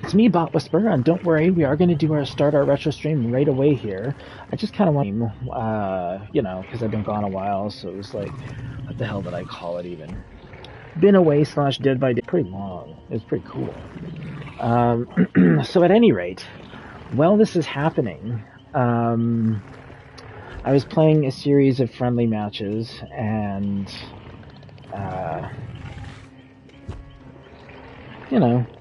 It's me, Bot Whisperer, and don't worry, we are going to do start our retro stream right away here. I just kind of want, because I've been gone a while, so it was like, what the hell did I call it even? Been away / dead by day. Pretty long. It was pretty cool. So at any rate, while this is happening, I was playing a series of friendly matches, and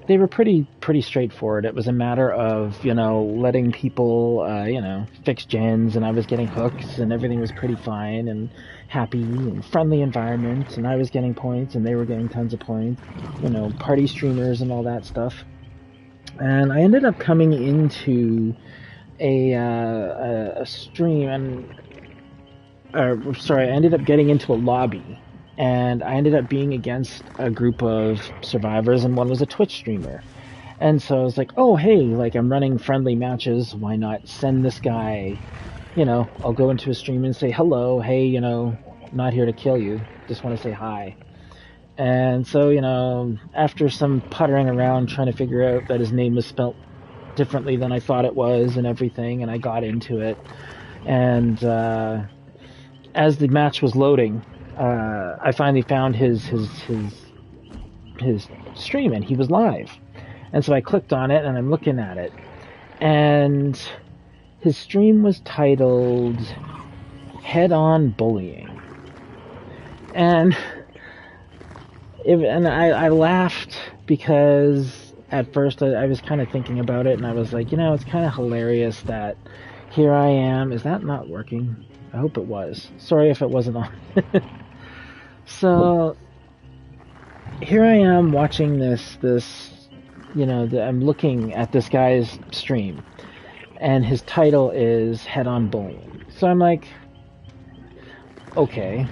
they were pretty straightforward. It was a matter of, letting people, fix gens, and I was getting hooks, and everything was pretty fine and happy and friendly environment, and I was getting points, and they were getting tons of points, party streamers and all that stuff. And I ended up coming into a stream, I ended up getting into a lobby, and I ended up being against a group of survivors, and one was a Twitch streamer. And so I was like, oh, hey, like, I'm running friendly matches, why not send this guy, I'll go into a stream and say, hello, hey, not here to kill you, just want to say hi. And so, after some puttering around trying to figure out that his name was spelt differently than I thought it was and everything, and I got into it. And as the match was loading, I finally found his stream, and he was live. And so I clicked on it, and I'm looking at it. And his stream was titled Head On Bullying. And I laughed because at first I was kind of thinking about it, and I was like, it's kind of hilarious that here I am. Is that not working? I hope it was. Sorry if it wasn't on. So here I am watching this, I'm looking at this guy's stream, and his title is Head On Bullying. So I'm like, okay.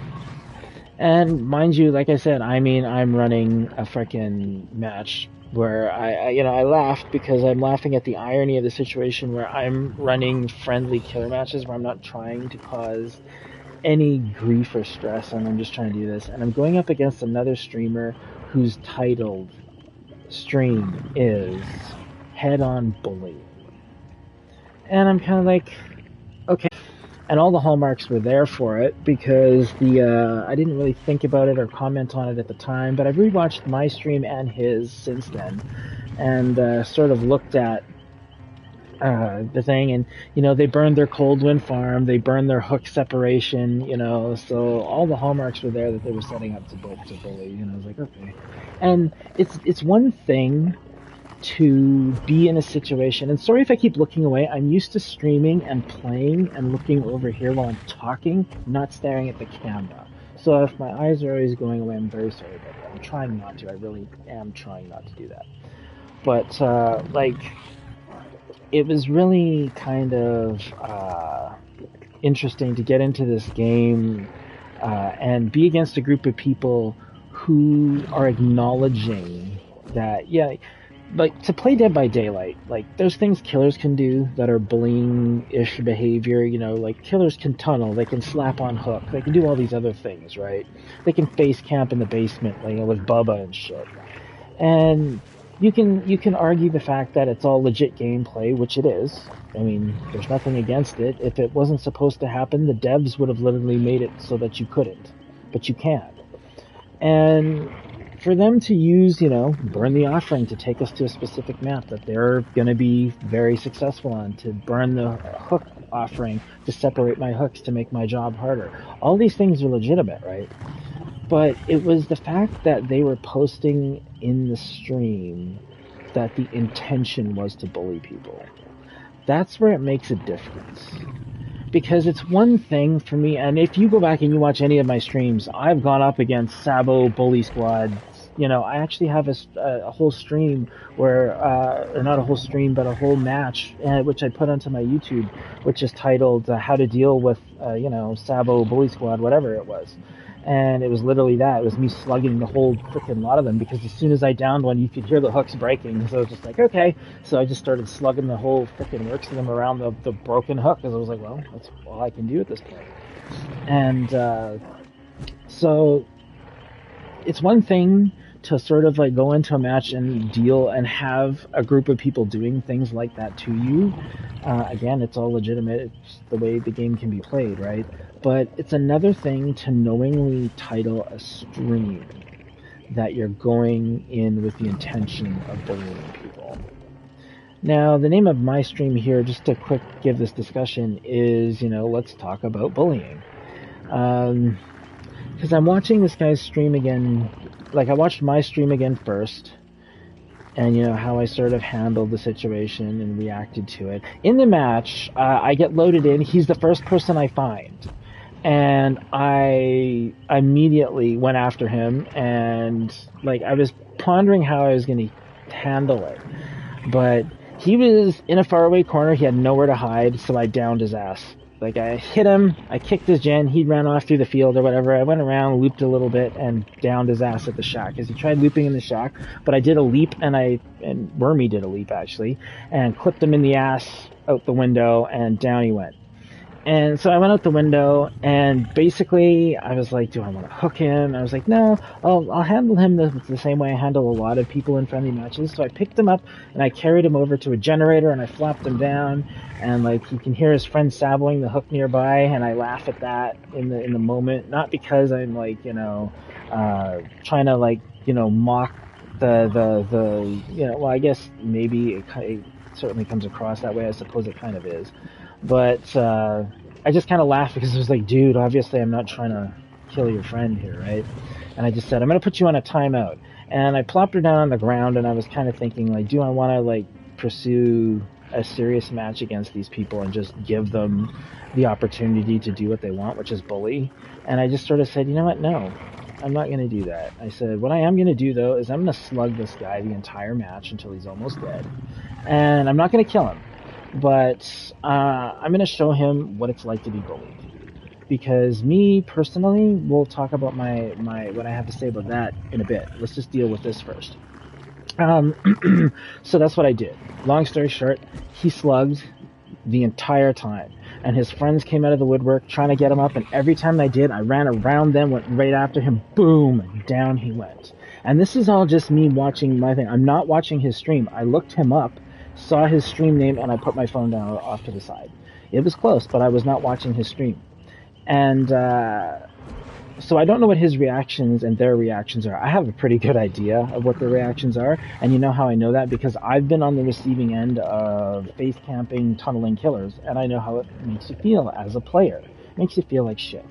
And mind you, like I said, I'm running a freaking match where I laughed because I'm laughing at the irony of the situation where I'm running friendly killer matches where I'm not trying to cause any grief or stress, and I'm just trying to do this. And I'm going up against another streamer whose titled stream is Head On Bullying. And I'm kind of like, okay. And all the hallmarks were there for it because I didn't really think about it or comment on it at the time, but I've rewatched my stream and his since then, and sort of looked at the thing, and they burned their cold wind farm, they burned their hook separation, so all the hallmarks were there that they were setting up to bully. I was like, okay. And it's one thing to be in a situation, and sorry if I keep looking away, I'm used to streaming and playing and looking over here while I'm talking, not staring at the camera. So if my eyes are always going away, I'm very sorry about that. I'm trying not to. I really am trying not to do that. But it was really kind of interesting to get into this game and be against a group of people who are acknowledging that, like, to play Dead by Daylight, like, there's things killers can do that are bullying-ish behavior, like, killers can tunnel, they can slap on hook, they can do all these other things, right? They can face camp in the basement, with Bubba and shit. And you can argue the fact that it's all legit gameplay, which it is. There's nothing against it. If it wasn't supposed to happen, the devs would have literally made it so that you couldn't. But you can. And for them to use, burn the offering to take us to a specific map that they're going to be very successful on, to burn the hook offering to separate my hooks to make my job harder. All these things are legitimate, right? But it was the fact that they were posting in the stream that the intention was to bully people. That's where it makes a difference. Because it's one thing for me, and if you go back and you watch any of my streams, I've gone up against Sabo Bully Squad. I actually have a whole stream where, or not a whole stream, but a whole match, which I put onto my YouTube, which is titled How to Deal with, Sabo Bully Squad, whatever it was. And it was literally that. It was me slugging the whole freaking lot of them, because as soon as I downed one, you could hear the hooks breaking. So I was just like, okay. So I just started slugging the whole freaking works of them around the broken hook, because I was like, well, that's all I can do at this point. And so it's one thing to sort of like go into a match and deal and have a group of people doing things like that to you. Again, it's all legitimate. It's the way the game can be played, right? But it's another thing to knowingly title a stream that you're going in with the intention of bullying people. Now, the name of my stream here, just to quick give this discussion, is, let's talk about bullying. Because I'm watching this guy's stream again. Like, I watched my stream again first, and how I sort of handled the situation and reacted to it. In the match, I get loaded in. He's the first person I find, and I immediately went after him, and like I was pondering how I was going to handle it, but he was in a faraway corner. He had nowhere to hide, so I downed his ass. Like, I hit him, I kicked his gen, he ran off through the field or whatever. I went around, looped a little bit, and downed his ass at the shack. Because he tried looping in the shack, but I did a leap, and Wormy did a leap, actually, and clipped him in the ass out the window, and down he went. And so I went out the window, and basically I was like, do I want to hook him? I was like, no, I'll handle him the same way I handle a lot of people in friendly matches. So I picked him up, and I carried him over to a generator, and I flopped him down, and like you can hear his friend sabbling the hook nearby, and I laugh at that in the moment, not because I'm like, trying to like, mock well, I guess maybe it certainly comes across that way. I suppose it kind of is. But I just kind of laughed because it was like, dude, obviously I'm not trying to kill your friend here, right? And I just said, I'm going to put you on a timeout. And I plopped her down on the ground, and I was kind of thinking, like, do I want to, like, pursue a serious match against these people and just give them the opportunity to do what they want, which is bully? And I just sort of said, you know what, no, I'm not going to do that. I said, what I am going to do, though, is I'm going to slug this guy the entire match until he's almost dead. And I'm not going to kill him. But I'm going to show him what it's like to be bullied. Because me, personally, we'll talk about my what I have to say about that in a bit. Let's just deal with this first. So that's what I did. Long story short, he slugged the entire time. And his friends came out of the woodwork trying to get him up. And every time I did, I ran around them, went right after him. Boom! Down he went. And this is all just me watching my thing. I'm not watching his stream. I looked him up, saw his stream name, and I put my phone down off to the side. It was close, but I was not watching his stream. And so I don't know what his reactions and their reactions are. I have a pretty good idea of what their reactions are, and you know how I know that? Because I've been on the receiving end of face camping, tunneling killers, and I know how it makes you feel as a player. It makes you feel like shit.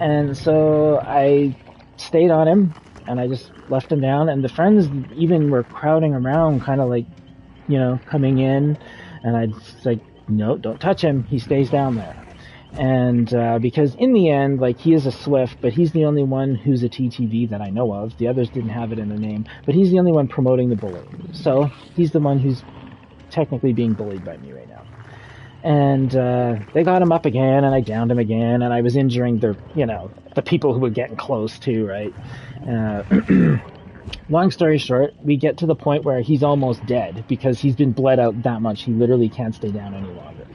And so I stayed on him, and I just left him down, and the friends even were crowding around, kind of like, coming in, and I'd like, no, don't touch him. He stays down there. And because in the end, like, he is a Swift, but he's the only one who's a TTV that I know of. The others didn't have it in their name, but he's the only one promoting the bullying. So he's the one who's technically being bullied by me right now. And they got him up again, and I downed him again, and I was injuring the people who were getting close too, right? Long story short, we get to the point where he's almost dead because he's been bled out that much. He literally can't stay down any longer.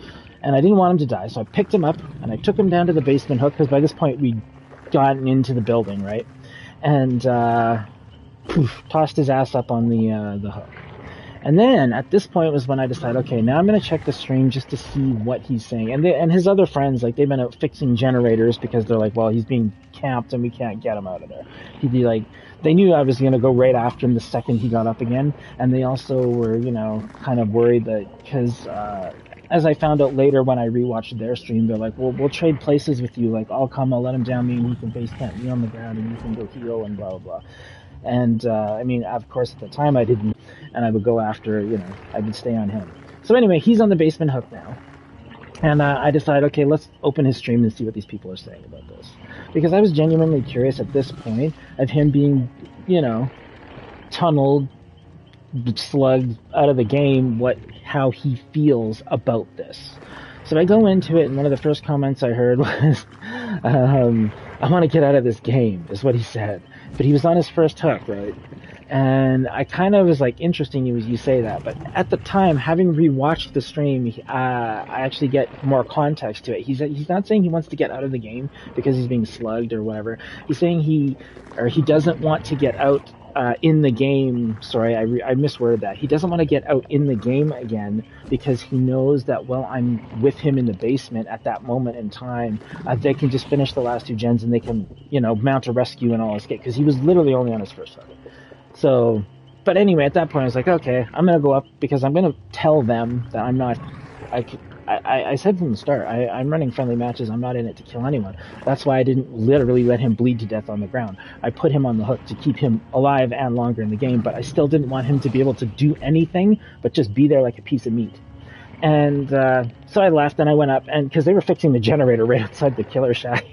And I didn't want him to die, so I picked him up and I took him down to the basement hook because by this point we'd gotten into the building, right? And tossed his ass up on the hook. And then at this point was when I decided, okay, now I'm going to check the stream just to see what he's saying. And his other friends, like, they've been out fixing generators because they're like, well, he's being camped and we can't get him out of there. He'd be like, they knew I was going to go right after him the second he got up again. And they also were, kind of worried that, because as I found out later when I rewatched their stream, they're like, well, we'll trade places with you. Like, I'll come, I'll let him down me, and he can face camp me on the ground, and you can go heal, and blah, blah, blah. And, of course, at the time I didn't, and I would go after, I would stay on him. So anyway, he's on the basement hook now. And I decided, okay, let's open his stream and see what these people are saying about this. Because I was genuinely curious at this point of him being, tunneled, slugged out of the game, how he feels about this. So I go into it, and one of the first comments I heard was, I want to get out of this game, is what he said. But he was on his first hook, right? And I kind of was like, interesting you say that. But at the time, having rewatched the stream, I actually get more context to it. He's not saying he wants to get out of the game because he's being slugged or whatever. He's saying he doesn't want to get out in the game. Sorry, I misworded that. He doesn't want to get out in the game again because he knows that while I'm with him in the basement at that moment in time, they can just finish the last 2 gens and they can, mount a rescue and all escape, because he was literally only on his first hook. So, but anyway, at that point I was like, okay, I'm gonna go up because I'm gonna tell them that I'm not. I said from the start, I'm running friendly matches. I'm not in it to kill anyone. That's why I didn't literally let him bleed to death on the ground. I put him on the hook to keep him alive and longer in the game, but I still didn't want him to be able to do anything but just be there like a piece of meat. And so I left and I went up, and because they were fixing the generator right outside the killer shack.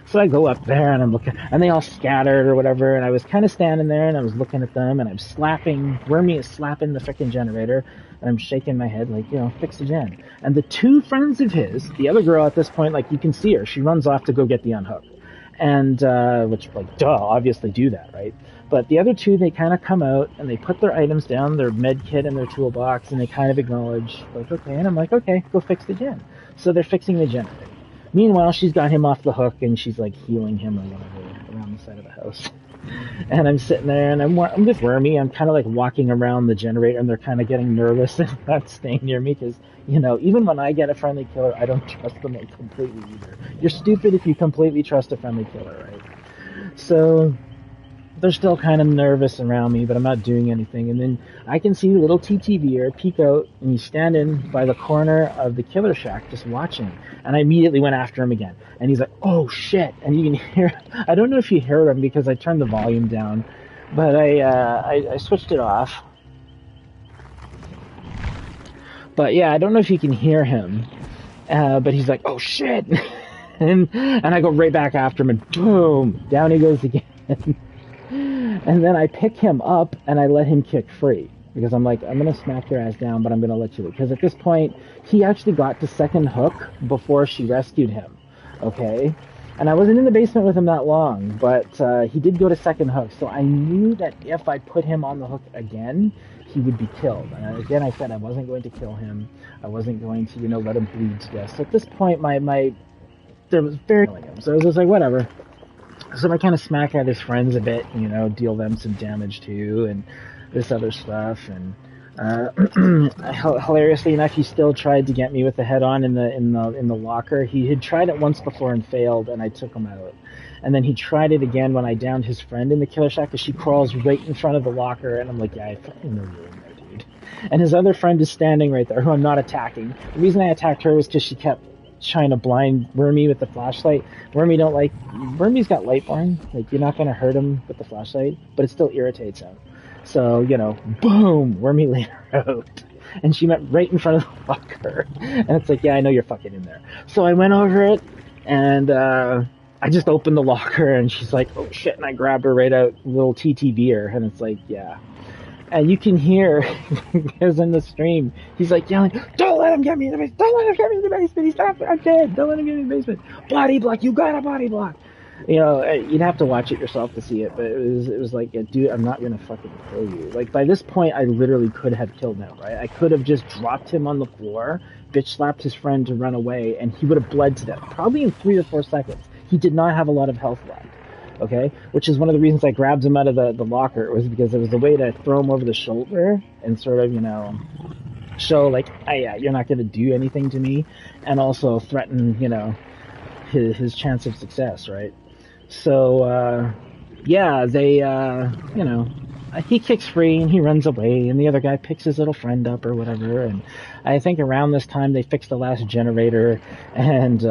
So I go up there and I'm looking, and they all scattered or whatever, and I was kind of standing there and I was looking at them, and I'm slapping, Wormy is slapping the frickin' generator, and I'm shaking my head like, fix the gen. And the 2 friends of his, the other girl at this point, like, you can see her, she runs off to go get the unhook. And, which, like, duh, obviously do that, right? But the other 2, they kind of come out and they put their items down, their med kit and their toolbox, and they kind of acknowledge, like, okay, and I'm like, okay, go fix the gen. So they're fixing the generator. Meanwhile, she's got him off the hook, and she's, like, healing him or whatever around the side of the house. And I'm sitting there, and I'm with Wormy. I'm kind of, like, walking around the generator, and they're kind of getting nervous and not staying near me because, even when I get a friendly killer, I don't trust them completely either. You're stupid if you completely trust a friendly killer, right? So they're still kind of nervous around me, but I'm not doing anything. And then I can see little TTVer peek out, and he's standing by the corner of the killer shack just watching. And I immediately went after him again. And he's like, oh shit. And you can hear, I don't know if you heard him because I turned the volume down, but I switched it off. But yeah, I don't know if you can hear him, but he's like, oh shit. and I go right back after him, and boom, down he goes again. And then I pick him up and I let him kick free because I'm like, I'm going to smack your ass down, but I'm going to let you leave. Because at this point, he actually got to second hook before she rescued him. Okay? And I wasn't in the basement with him that long, but he did go to second hook. So I knew that if I put him on the hook again, he would be killed. And again, I said I wasn't going to kill him. I wasn't going to, let him bleed to death. So at this point, there was very killing him. So I was just like, whatever. So I kind of smack at his friends a bit, deal them some damage too, and this other stuff. And hilariously enough, he still tried to get me with the head-on in the locker. He had tried it once before and failed, and I took him out. And then he tried it again when I downed his friend in the killer shack, because she crawls right in front of the locker, and I'm like, yeah, I fucking know you're in there, dude. And his other friend is standing right there, who I'm not attacking. The reason I attacked her was because she kept trying to blind Wormy with the flashlight. Wormy's got Lightborn. Like, you're not going to hurt him with the flashlight, but it still irritates him. So, boom, Wormy laid her out. And she went right in front of the locker. And it's like, yeah, I know you're fucking in there. So I went over it, and I just opened the locker, and she's like, oh shit, and I grabbed her right out, little TTVer, and it's like, yeah. And you can hear, because in the stream, he's like yelling, don't let him get me in the basement, don't let him get me in the basement, he's not, I'm dead, don't let him get me in the basement, body block, you got a body block. You'd have to watch it yourself to see it, but it was like, dude, I'm not gonna fucking kill you. Like, by this point, I literally could have killed him, right? I could have just dropped him on the floor, bitch slapped his friend to run away, and he would have bled to death, probably in 3 or 4 seconds. He did not have a lot of health left. Okay, which is one of the reasons I grabbed him out of the locker, was because it was a way to throw him over the shoulder and sort of, show like, yeah, you're not going to do anything to me, and also threaten, his chance of success, right? So, yeah, they, he kicks free and he runs away, and the other guy picks his little friend up or whatever, and I think around this time they fixed the last generator, and,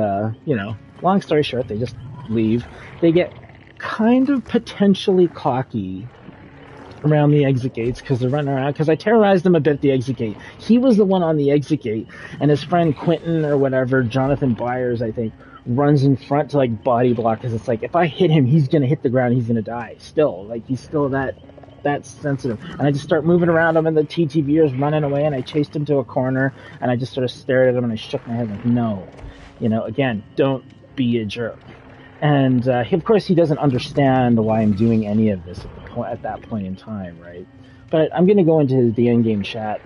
long story short, they just leave. They get kind of potentially cocky around the exit gates because they're running around, because I terrorized them a bit at the exit gate. He was the one on the exit gate, and his friend Quentin or whatever, Jonathan Byers, I think, runs in front to like body block, because it's like, if I hit him, he's gonna hit the ground, he's gonna die still. Like, he's still that sensitive. And I just start moving around him, and the TTV is running away, and I chased him to a corner, and I just sort of stared at him, and I shook my head like, no, again, don't be a jerk. And of course, he doesn't understand why I'm doing any of this at that point in time, right? But I'm going to go into the in-game chat,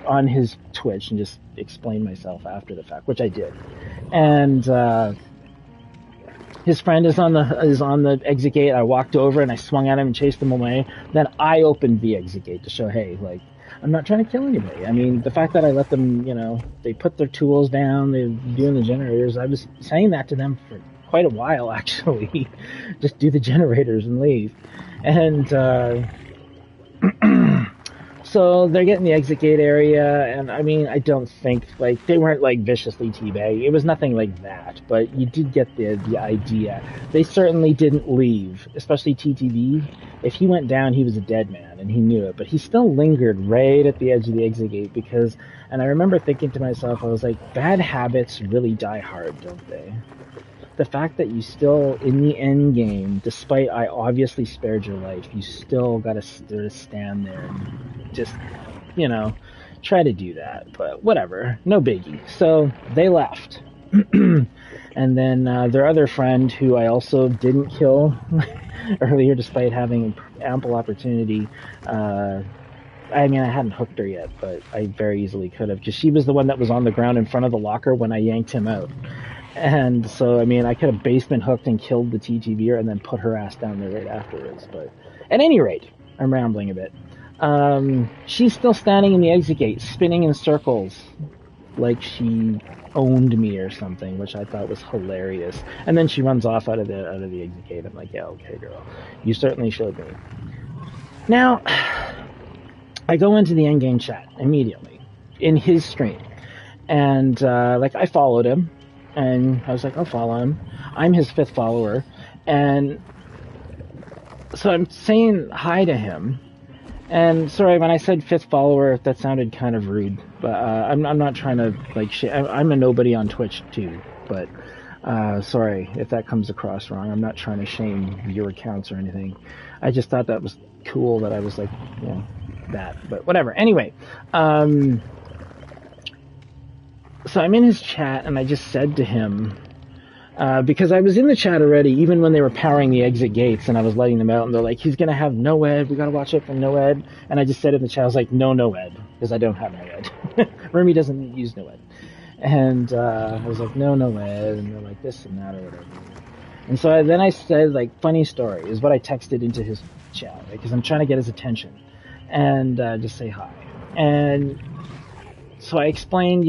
on his Twitch, and just explain myself after the fact, which I did. And His friend is on the exit gate. I walked over and I swung at him and chased him away. Then I opened the exit gate to show, hey, like, I'm not trying to kill anybody. I mean, the fact that I let them, they put their tools down, they're doing the generators. I was saying that to them for quite a while, actually. Just do the generators and leave. And so they're getting the exit gate area, and I mean, I don't think, like, they weren't, like, viciously teabagging. It was nothing like that, but you did get the idea. They certainly didn't leave, especially TTV. If he went down, he was a dead man, and he knew it, but he still lingered right at the edge of the exit gate because, and I remember thinking to myself, I was like, bad habits really die hard, don't they? The fact that you still, in the end game, despite I obviously spared your life, you still gotta stand there and just, try to do that. But whatever, no biggie. So they left. And then their other friend, who I also didn't kill earlier despite having ample opportunity, I hadn't hooked her yet, but I very easily could have, because she was the one that was on the ground in front of the locker when I yanked him out. And so, I could have basement hooked and killed the TTVer and then put her ass down there right afterwards. But at any rate, I'm rambling a bit. She's still standing in the exit gate, spinning in circles like she owned me or something, which I thought was hilarious. And then she runs off out of the exit gate. I'm like, yeah, okay, girl. You certainly showed me. Now, I go into the endgame chat immediately in his stream. And, I followed him. And I was like, I'll follow him. I'm his 5th follower. And so I'm saying hi to him. And sorry, when I said 5th follower, that sounded kind of rude. But I'm not trying to, I'm a nobody on Twitch, too. But sorry if that comes across wrong. I'm not trying to shame your accounts or anything. I just thought that was cool that I was like, that. But whatever. Anyway, so I'm in his chat, and I just said to him, because I was in the chat already, even when they were powering the exit gates, and I was letting them out, and they're like, he's going to have NOED, we got to watch it for NOED, and I just said in the chat, I was like, no NOED, because I don't have NOED. Remy doesn't use NOED. And I was like, no NOED, and they're like, this and that, or whatever. And so then I said, funny story, is what I texted into his chat, because I'm trying to get his attention, and just say hi. And so I explained,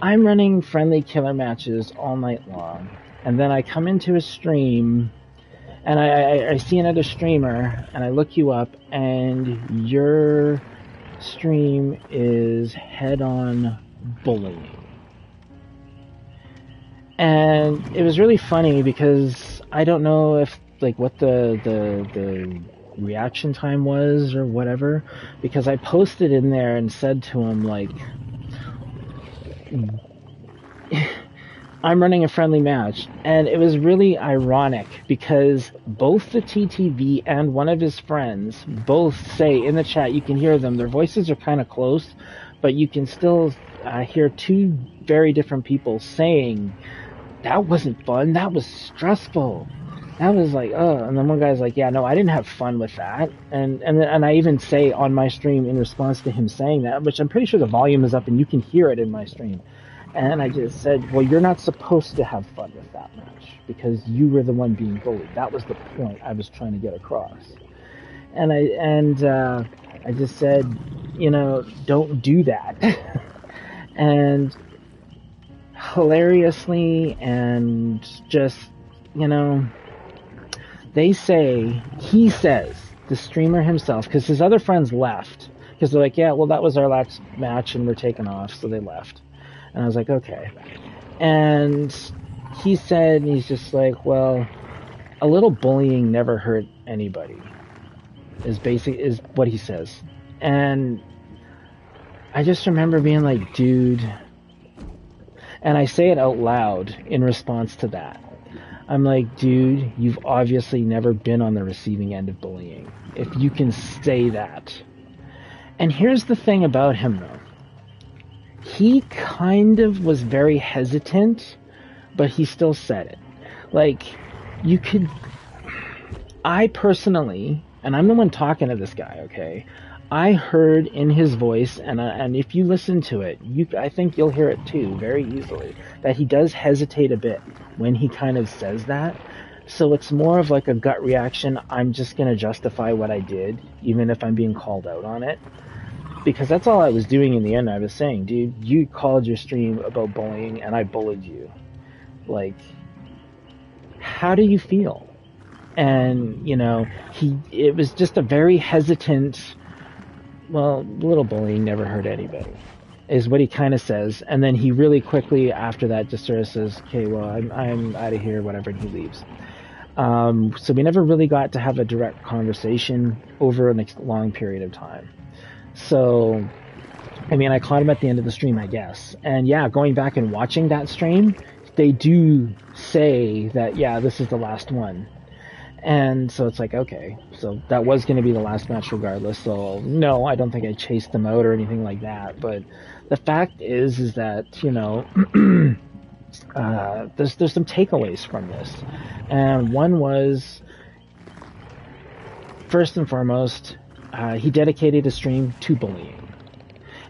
I'm running friendly killer matches all night long, and then I come into a stream, and I see another streamer, and I look you up, and your stream is head-on bullying. And it was really funny because I don't know if, what the reaction time was or whatever, because I posted in there and said to him, I'm running a friendly match, and it was really ironic because both the TTV and one of his friends both say in the chat, you can hear them, their voices are kind of close, but you can still hear two very different people saying, that wasn't fun, that was stressful. That was like, and then one guy's like, yeah, no, I didn't have fun with that. And I even say on my stream in response to him saying that, which I'm pretty sure the volume is up and you can hear it in my stream. And I just said, well, you're not supposed to have fun with that match because you were the one being bullied. That was the point I was trying to get across. And I just said, don't do that. And hilariously and just, he says, the streamer himself, because his other friends left, because they're like, yeah, well, that was our last match and we're taking off, so they left. And I was like, okay. And he said, he's just like, well, a little bullying never hurt anybody, is what he says. And I just remember being like, dude, and I say it out loud in response to that. I'm like, dude, you've obviously never been on the receiving end of bullying, if you can say that. And here's the thing about him, though. He kind of was very hesitant, but he still said it. I personally, and I'm the one talking to this guy, okay? I heard in his voice, and if you listen to it, I think you'll hear it too very easily, that he does hesitate a bit when he kind of says that. So it's more of like a gut reaction. I'm just gonna justify what I did, even if I'm being called out on it, because that's all I was doing in the end. I was saying, dude, you called your stream about bullying, and I bullied you. Like, how do you feel? And it was just a very hesitant. Well, little bullying never hurt anybody, is what he kind of says, and then he really quickly after that just sort of says, "Okay, well, I'm out of here," whatever, and he leaves. So we never really got to have a direct conversation over a long period of time. So, I mean, I caught him at the end of the stream, I guess, and yeah, going back and watching that stream, they do say that this is the last one. And so it's like, okay, so that was going to be the last match regardless. So no, I don't think I chased them out or anything like that. But the fact is that, there's some takeaways from this. And one was, first and foremost, he dedicated his stream to bullying.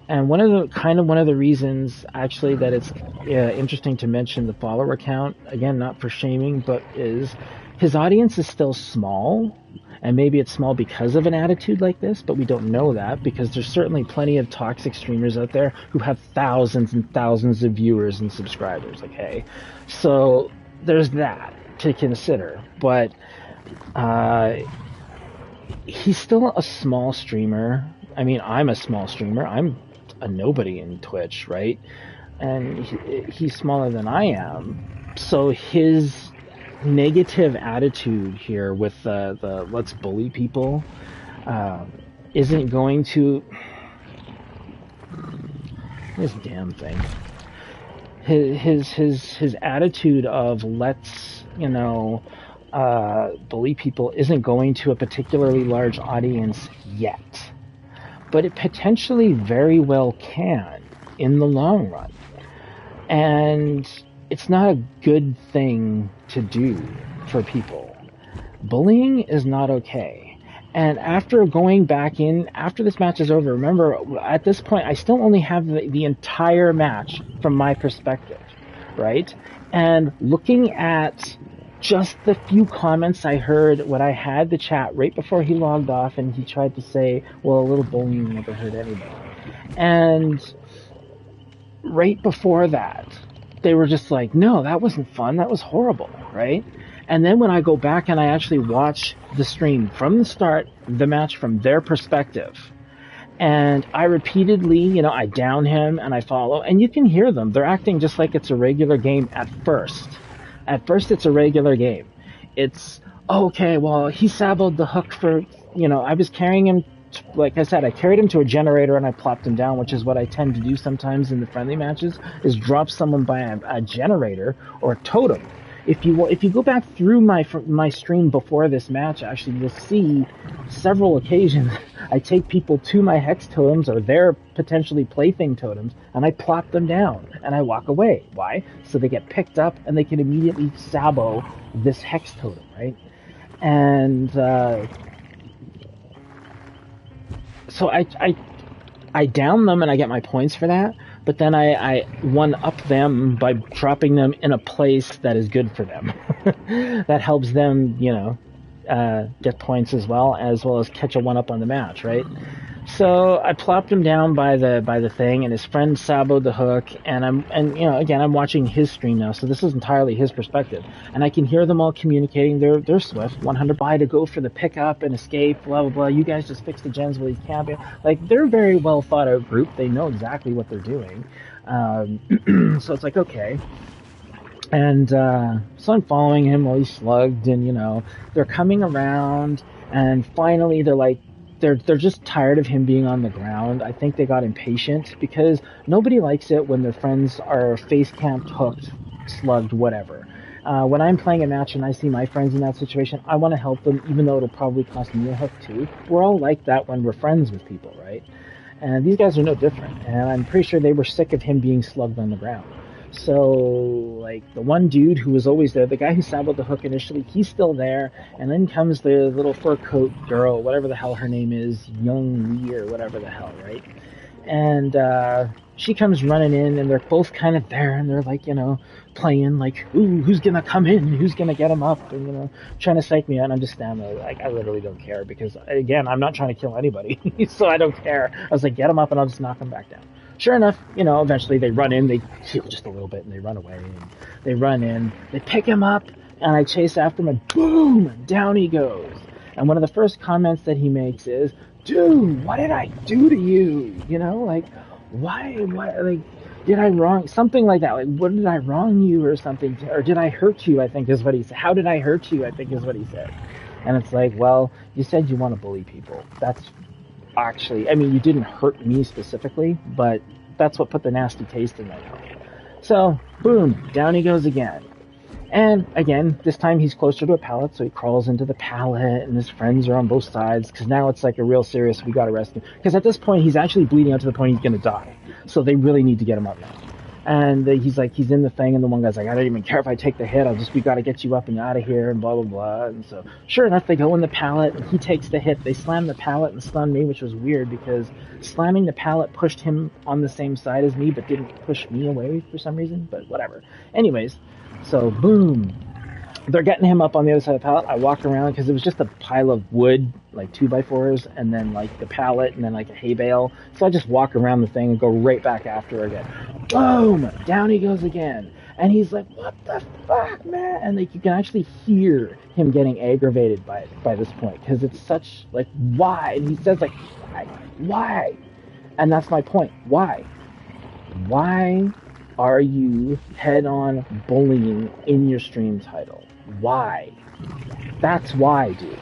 And one of the reasons actually that it's interesting to mention the follower count, again, not for shaming, but is his audience is still small, and maybe it's small because of an attitude like this, but we don't know that because there's certainly plenty of toxic streamers out there who have thousands and thousands of viewers and subscribers. Okay, so there's that to consider, but he's still a small streamer. I mean, I'm a small streamer. I'm a nobody in Twitch, right? And he's smaller than I am, so his negative attitude here with the let's bully people isn't going to this damn thing. His attitude of let's bully people isn't going to a particularly large audience yet, but it potentially very well can in the long run. And it's not a good thing to do for people. Bullying is not okay. And after going back in, after this match is over, remember, at this point, I still only have the entire match from my perspective, right? And looking at just the few comments I heard when I had the chat right before he logged off and he tried to say, well, a little bullying never hurt anybody. And right before that, they were just like, no, that wasn't fun. That was horrible, right? And then when I go back and I actually watch the stream from the start, the match from their perspective, and I repeatedly, I down him and I follow, and you can hear them. They're acting just like it's a regular game at first. At first, it's a regular game. It's, okay, well, he saboed the hook for, I was carrying him. Like I said, I carried him to a generator and I plopped him down, which is what I tend to do sometimes in the friendly matches, is drop someone by a generator or a totem. If you go back through my stream before this match, actually, you'll see several occasions I take people to my hex totems or their potentially plaything totems, and I plop them down and I walk away. Why? So they get picked up and they can immediately sabo this hex totem, right? And so I down them and I get my points for that, but then I one-up them by dropping them in a place that is good for them. That helps them, get points as well as catch a one-up on the match, right? So I plopped him down by the thing, and his friend saboed the hook, and I'm watching his stream now, so this is entirely his perspective, and I can hear them all communicating. They're swift, 100 by to go for the pickup and escape, blah blah blah. You guys just fix the gens while he's camping. Like, they're a very well thought out group. They know exactly what they're doing. So it's like, okay. And so I'm following him while he's slugged, and they're coming around, and finally they're like, they're just tired of him being on the ground. I think they got impatient because nobody likes it when their friends are face camped, hooked, slugged, whatever. When I'm playing a match and I see my friends in that situation, I want to help them, even though it'll probably cost me a hook too. We're all like that when we're friends with people, right? And these guys are no different. And I'm pretty sure they were sick of him being slugged on the ground. So, like, the one dude who was always there, the guy who sat with the hook initially, he's still there. And then comes the little fur coat girl, whatever the hell her name is, Young Lee or whatever the hell, right? And she comes running in, and they're both kind of there, and they're like, playing like, ooh, who's gonna come in? Who's gonna get him up? And trying to psych me out. And I'm just standing there, like, I literally don't care because, again, I'm not trying to kill anybody, so I don't care. I was like, get him up, and I'll just knock him back down. Sure enough, eventually they run in, they heal just a little bit, and they run away. And they run in, they pick him up, and I chase after him, and boom, down he goes. And one of the first comments that he makes is, dude, what did I do to you? Like, why, like, did I wrong, something like that, like, what did I wrong you or something, or did I hurt you, I think is what he said. How did I hurt you, I think is what he said. And it's like, well, you said you want to bully people. That's actually, I mean, you didn't hurt me specifically, but that's what put the nasty taste in my mouth. So, boom, down he goes again. And again, this time he's closer to a pallet, so he crawls into the pallet, and his friends are on both sides, because now it's like a real serious, we gotta rescue him. Because at this point, he's actually bleeding out to the point he's gonna die. So they really need to get him up now. And he's in the thing, and the one guy's like, I don't even care if I take the hit, we gotta get you up and out of here, and blah, blah, blah. And so, sure enough, they go in the pallet, and he takes the hit. They slam the pallet and stun me, which was weird, because slamming the pallet pushed him on the same side as me, but didn't push me away for some reason, but whatever. Anyways, so boom, they're getting him up on the other side of the pallet. I walk around because it was just a pile of wood, like 2x4s, and then like the pallet, and then like a hay bale. So I just walk around the thing and go right back after her again. Boom! Down he goes again. And he's like, what the fuck, man? And like you can actually hear him getting aggravated by it by this point, because it's such like, why? And he says like, why? And that's my point. Why? Why are you head-on bullying in your stream title? Why? That's why, dude.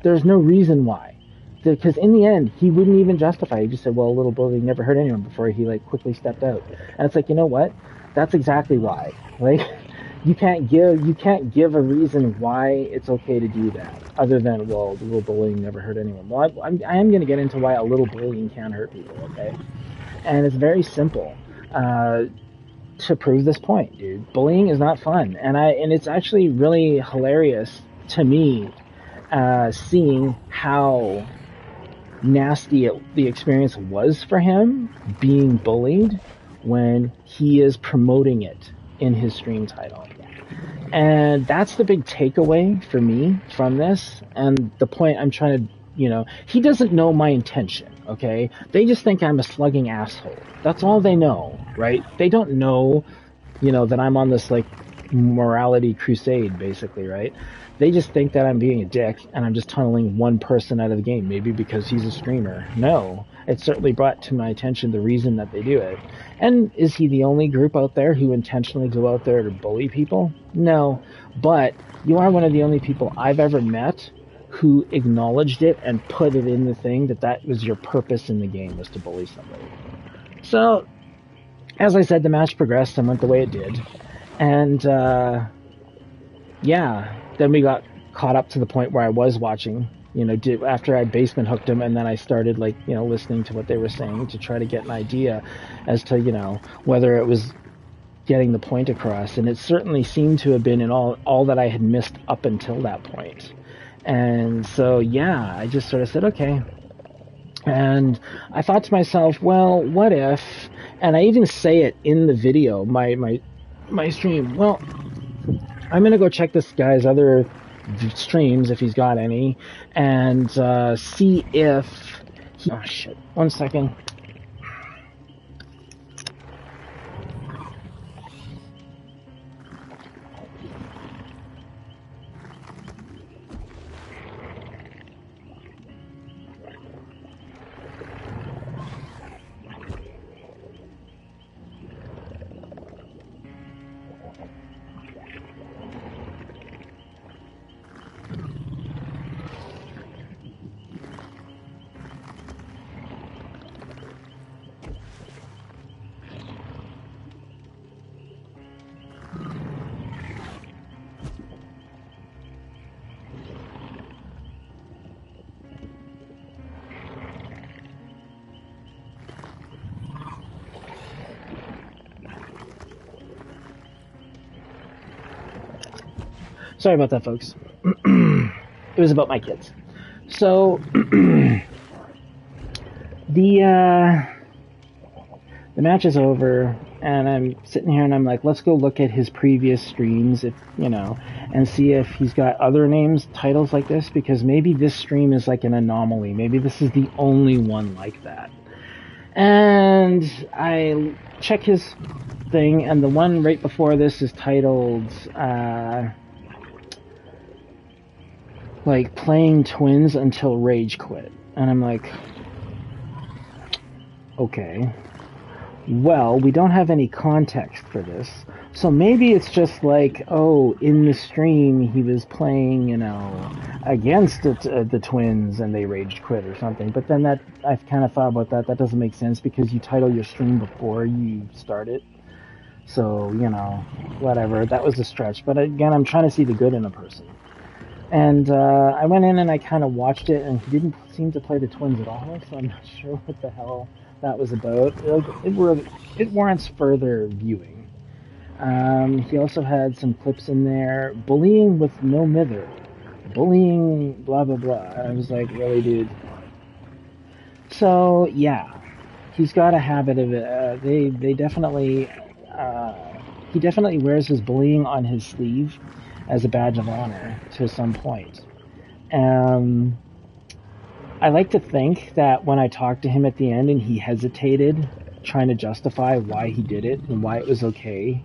There's no reason why. Because in the end, he wouldn't even justify it. He just said, well, a little bullying never hurt anyone, before he like quickly stepped out. And it's like, you know what? That's exactly why. Like, you can't give a reason why it's okay to do that, other than, well, a little bullying never hurt anyone. Well, I am going to get into why a little bullying can hurt people, okay? And it's very simple. To prove this point, dude. Bullying is not fun, and it's actually really hilarious to me, seeing how nasty the experience was for him being bullied when he is promoting it in his stream title. And that's the big takeaway for me from this, and the point I'm trying to, he doesn't know my intention, okay? They just think I'm a slugging asshole. That's all they know, right? They don't know, that I'm on this, like, morality crusade, basically, right? They just think that I'm being a dick, and I'm just tunneling one person out of the game, maybe because he's a streamer. No, it certainly brought to my attention the reason that they do it. And is he the only group out there who intentionally go out there to bully people? No, but you are one of the only people I've ever met who acknowledged it and put it in the thing that was your purpose in the game, was to bully somebody. So, as I said, the match progressed and went the way it did. And, then we got caught up to the point where I was watching, after I basement hooked him, and then I started, like, listening to what they were saying to try to get an idea as to, whether it was getting the point across. And it certainly seemed to have been in all that I had missed up until that point. And so, I just sort of said, okay. And I thought to myself, well, what if, and I even say it in the video, my stream, well, I'm going to go check this guy's other streams, if he's got any, and see if he, oh shit, 1 second. Sorry about that, folks. It was about my kids. So the match is over, and I'm sitting here and I'm like, let's go look at his previous streams, if and see if he's got other names, titles like this, because maybe this stream is like an anomaly. Maybe this is the only one like that. And I check his thing, and the one right before this is titled like playing twins until rage quit. And I'm like, okay, well, we don't have any context for this, so maybe it's just like, oh, in the stream he was playing, against the twins and they raged quit or something. But then that, I've kind of thought about that. That doesn't make sense because you title your stream before you start it. So, whatever. That was a stretch. But again, I'm trying to see the good in a person. And I went in and I kind of watched it, and he didn't seem to play the twins at all, so I'm not sure what the hell that was about. It warrants further viewing. He also had some clips in there. Bullying with no mither. Bullying, blah, blah, blah. I was like, really, dude? So, yeah. He's got a habit of it. They definitely... he definitely wears his bullying on his sleeve as a badge of honor to some point. I like to think that when I talked to him at the end and he hesitated, trying to justify why he did it and why it was okay,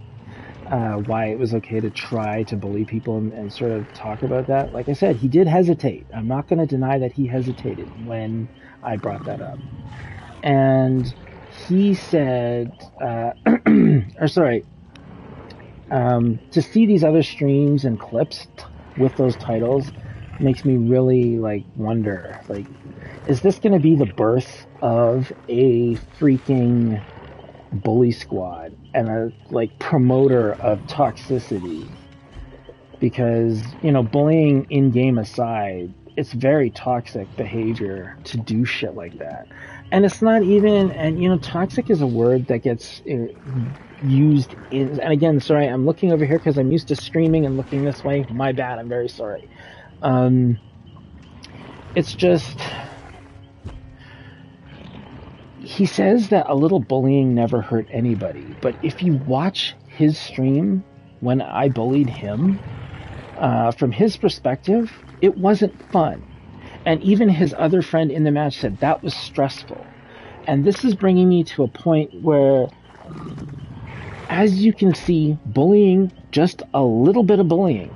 to try to bully people and sort of talk about that. Like I said, he did hesitate. I'm not going to deny that he hesitated when I brought that up. And he said, to see these other streams and clips with those titles makes me really wonder, is this going to be the birth of a freaking bully squad and a promoter of toxicity? Because bullying in game aside, it's very toxic behavior to do shit like that. And it's not even, and toxic is a word that gets used in, and again, sorry, I'm looking over here because I'm used to streaming and looking this way. My bad, I'm very sorry. It's just, he says that a little bullying never hurt anybody, but if you watch his stream when I bullied him, from his perspective, it wasn't fun. And even his other friend in the match said that was stressful. And this is bringing me to a point where, as you can see, bullying, just a little bit of bullying,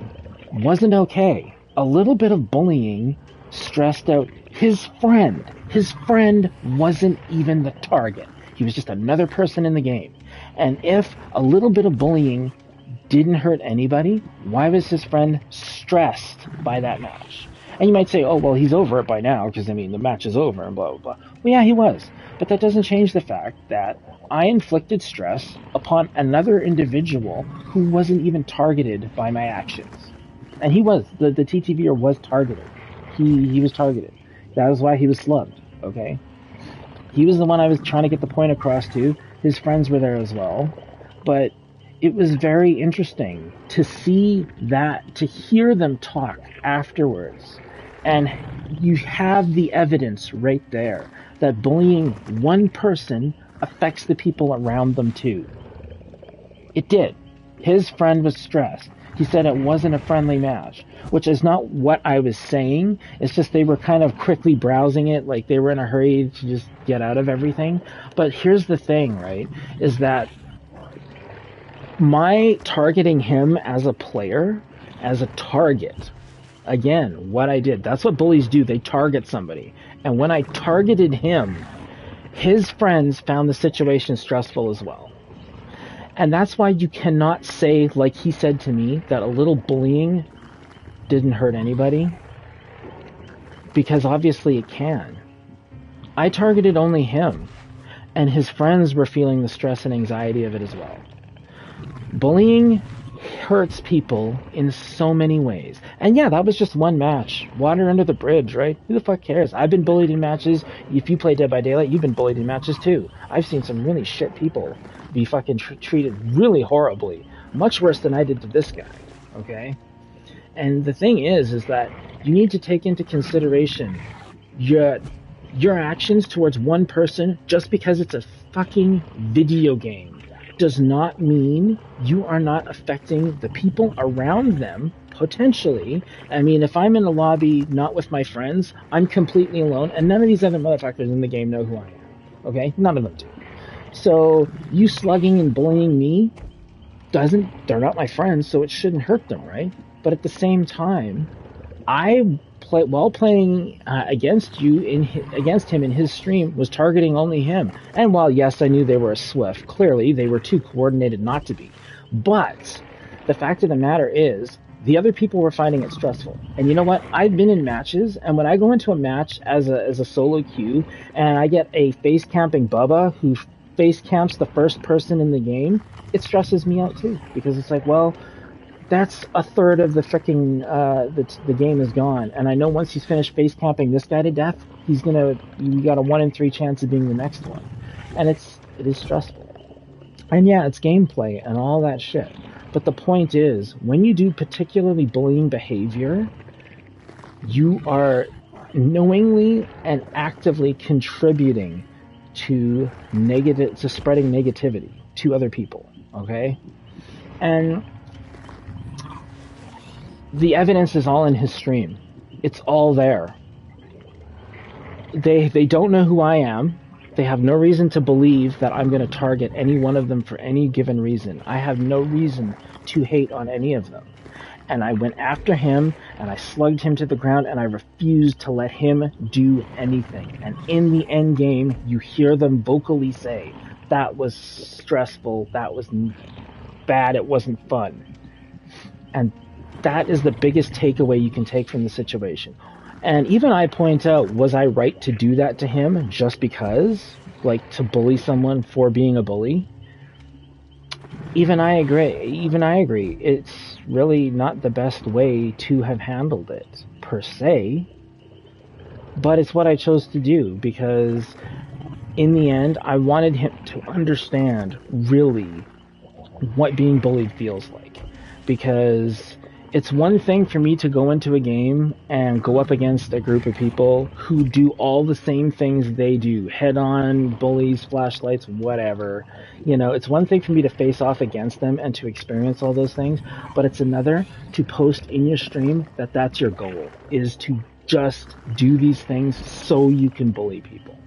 wasn't okay. A little bit of bullying stressed out his friend. His friend wasn't even the target. He was just another person in the game. And if a little bit of bullying didn't hurt anybody, why was his friend stressed by that match? And you might say, oh, well, he's over it by now, because, the match is over, and blah, blah, blah. Well, yeah, he was. But that doesn't change the fact that I inflicted stress upon another individual who wasn't even targeted by my actions. And he was. The TTVer was targeted. He was targeted. That was why he was slugged, okay? He was the one I was trying to get the point across to. His friends were there as well. But it was very interesting to see that, to hear them talk afterwards. And you have the evidence right there that bullying one person affects the people around them too. It did. His friend was stressed. He said it wasn't a friendly match, which is not what I was saying. It's just they were kind of quickly browsing it, like they were in a hurry to just get out of everything. But here's the thing, right, is that my targeting him as a player, as a target, again, what I did, that's what bullies do. They target somebody. And when I targeted him, his friends found the situation stressful as well. And that's why you cannot say, like he said to me, that a little bullying didn't hurt anybody. Because obviously it can. I targeted only him. And his friends were feeling the stress and anxiety of it as well. Bullying hurts people in so many ways. And yeah, that was just one match. Water under the bridge, right? Who the fuck cares? I've been bullied in matches. If you play Dead by Daylight, you've been bullied in matches too. I've seen some really shit people be fucking treated really horribly. Much worse than I did to this guy, okay? And the thing is that you need to take into consideration your actions towards one person just because it's a fucking video game does not mean you are not affecting the people around them potentially. I mean, if I'm in a lobby not with my friends, I'm completely alone, and none of these other motherfuckers in the game know who I am. Okay? None of them do. So you slugging and bullying me they're not my friends, so it shouldn't hurt them, right? But at the same time, while playing against him in his stream, was targeting only him. And while yes, I knew they were a Swift, clearly they were too coordinated not to be. But the fact of the matter is, the other people were finding it stressful. And you know what? I've been in matches, and when I go into a match as a solo queue, and I get a face camping Bubba who face camps the first person in the game, it stresses me out too, because it's like, well, that's a third of the freaking the game is gone, and I know once he's finished face camping this guy to death, you got a 1 in 3 chance of being the next one, and it is stressful. And yeah, it's gameplay and all that shit, but the point is, when you do particularly bullying behavior, you are knowingly and actively contributing to spreading negativity to other people. Okay? And the evidence is all in his stream. It's all there. They don't know who I am. They have no reason to believe that I'm going to target any one of them for any given reason. I have no reason to hate on any of them. And I went after him, and I slugged him to the ground, and I refused to let him do anything. And in the end game, you hear them vocally say, that was stressful, that was bad, it wasn't fun. And that is the biggest takeaway you can take from the situation. And even I point out, was I right to do that to him just because? Like, to bully someone for being a bully? Even I agree. It's really not the best way to have handled it, per se. But it's what I chose to do, because in the end, I wanted him to understand, really, what being bullied feels like. Because it's one thing for me to go into a game and go up against a group of people who do all the same things they do. Head-on, bullies, flashlights, whatever. You know, it's one thing for me to face off against them and to experience all those things, but it's another to post in your stream that that's your goal, is to just do these things so you can bully people.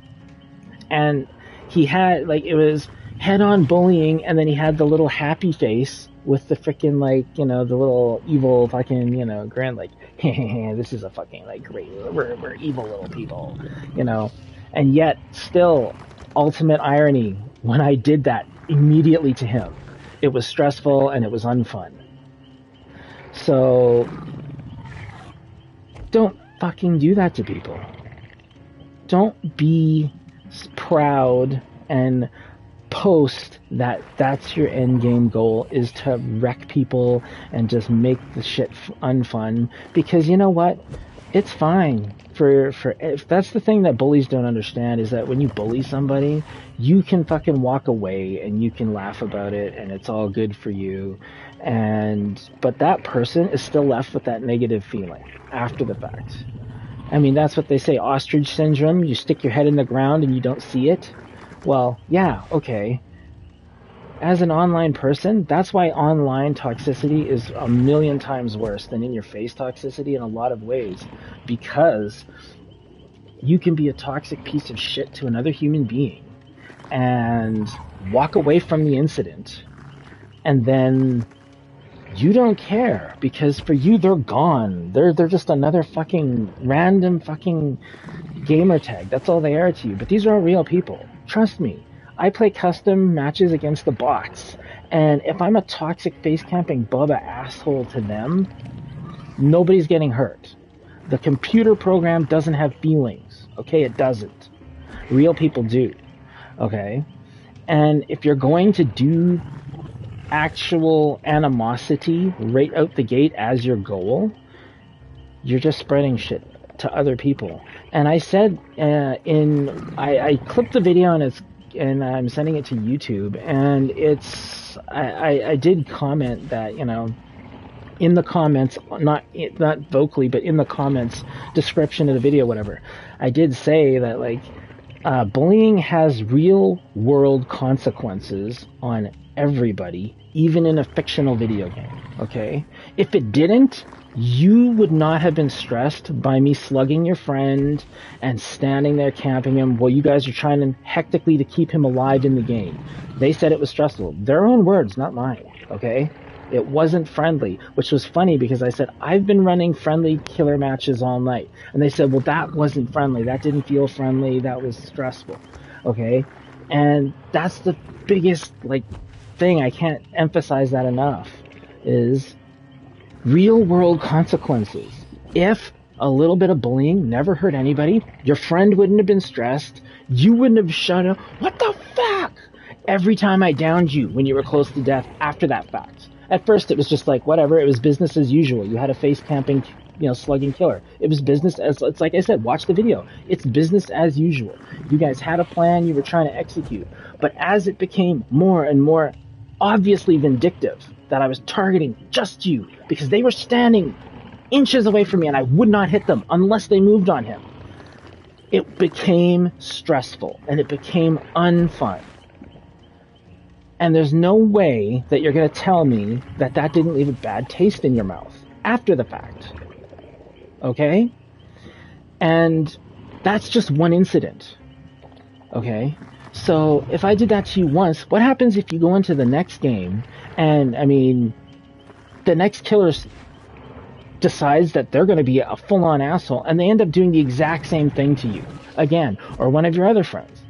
And he had, like, it was head-on bullying, and then he had the little happy face with the freaking, like, you know, the little evil fucking, you know, grin, like, this is a fucking, like, great, we're evil little people, you know. And yet, still, ultimate irony, when I did that immediately to him, it was stressful and it was unfun. So, don't fucking do that to people. Don't be proud and post that that's your end game goal, is to wreck people and just make the shit unfun, because you know what, it's fine for if that's the thing that bullies don't understand, is that when you bully somebody, you can fucking walk away and you can laugh about it and it's all good for you, but that person is still left with that negative feeling after the fact. I mean, that's what they say, ostrich syndrome. You stick your head in the ground and you don't see it. Well, yeah, okay. As an online person, that's why online toxicity is a million times worse than in-your-face toxicity in a lot of ways. Because you can be a toxic piece of shit to another human being and walk away from the incident, and then you don't care, because for you, they're gone. They're just another fucking random fucking gamer tag. That's all they are to you. But these are all real people. Trust me, I play custom matches against the bots, and if I'm a toxic face camping Bubba asshole to them, nobody's getting hurt. The computer program doesn't have feelings, okay? It doesn't. Real people do, okay? And if you're going to do actual animosity right out the gate as your goal, you're just spreading shit to other people. And I said I clipped the video and I'm sending it to YouTube, and I did comment that, you know, in the comments, not vocally, but in the comments description of the video, whatever, I did say that like bullying has real world consequences on everybody, even in a fictional video game. Okay, if it didn't, you would not have been stressed by me slugging your friend and standing there camping him while you guys are trying to hectically to keep him alive in the game. They said it was stressful. Their own words, not mine. Okay. It wasn't friendly, which was funny because I said, I've been running friendly killer matches all night. And they said, well, that wasn't friendly. That didn't feel friendly. That was stressful. Okay? And that's the biggest, like, thing. I can't emphasize that enough, is real world consequences. If a little bit of bullying never hurt anybody, your friend wouldn't have been stressed. You wouldn't have shut up. What the fuck? Every time I downed you when you were close to death after that fact. At first, it was just like, whatever, it was business as usual. You had a face camping, slugging killer. It was business as, it's like I said, watch the video. It's business as usual. You guys had a plan, you were trying to execute. But as it became more and more obviously vindictive, that I was targeting just you, because they were standing inches away from me and I would not hit them unless they moved on him, it became stressful and it became unfun. And there's no way that you're going to tell me that that didn't leave a bad taste in your mouth after the fact. Okay? And that's just one incident. Okay? So if I did that to you once, what happens if you go into the next game and, the next killer decides that they're going to be a full-on asshole and they end up doing the exact same thing to you again, or one of your other friends?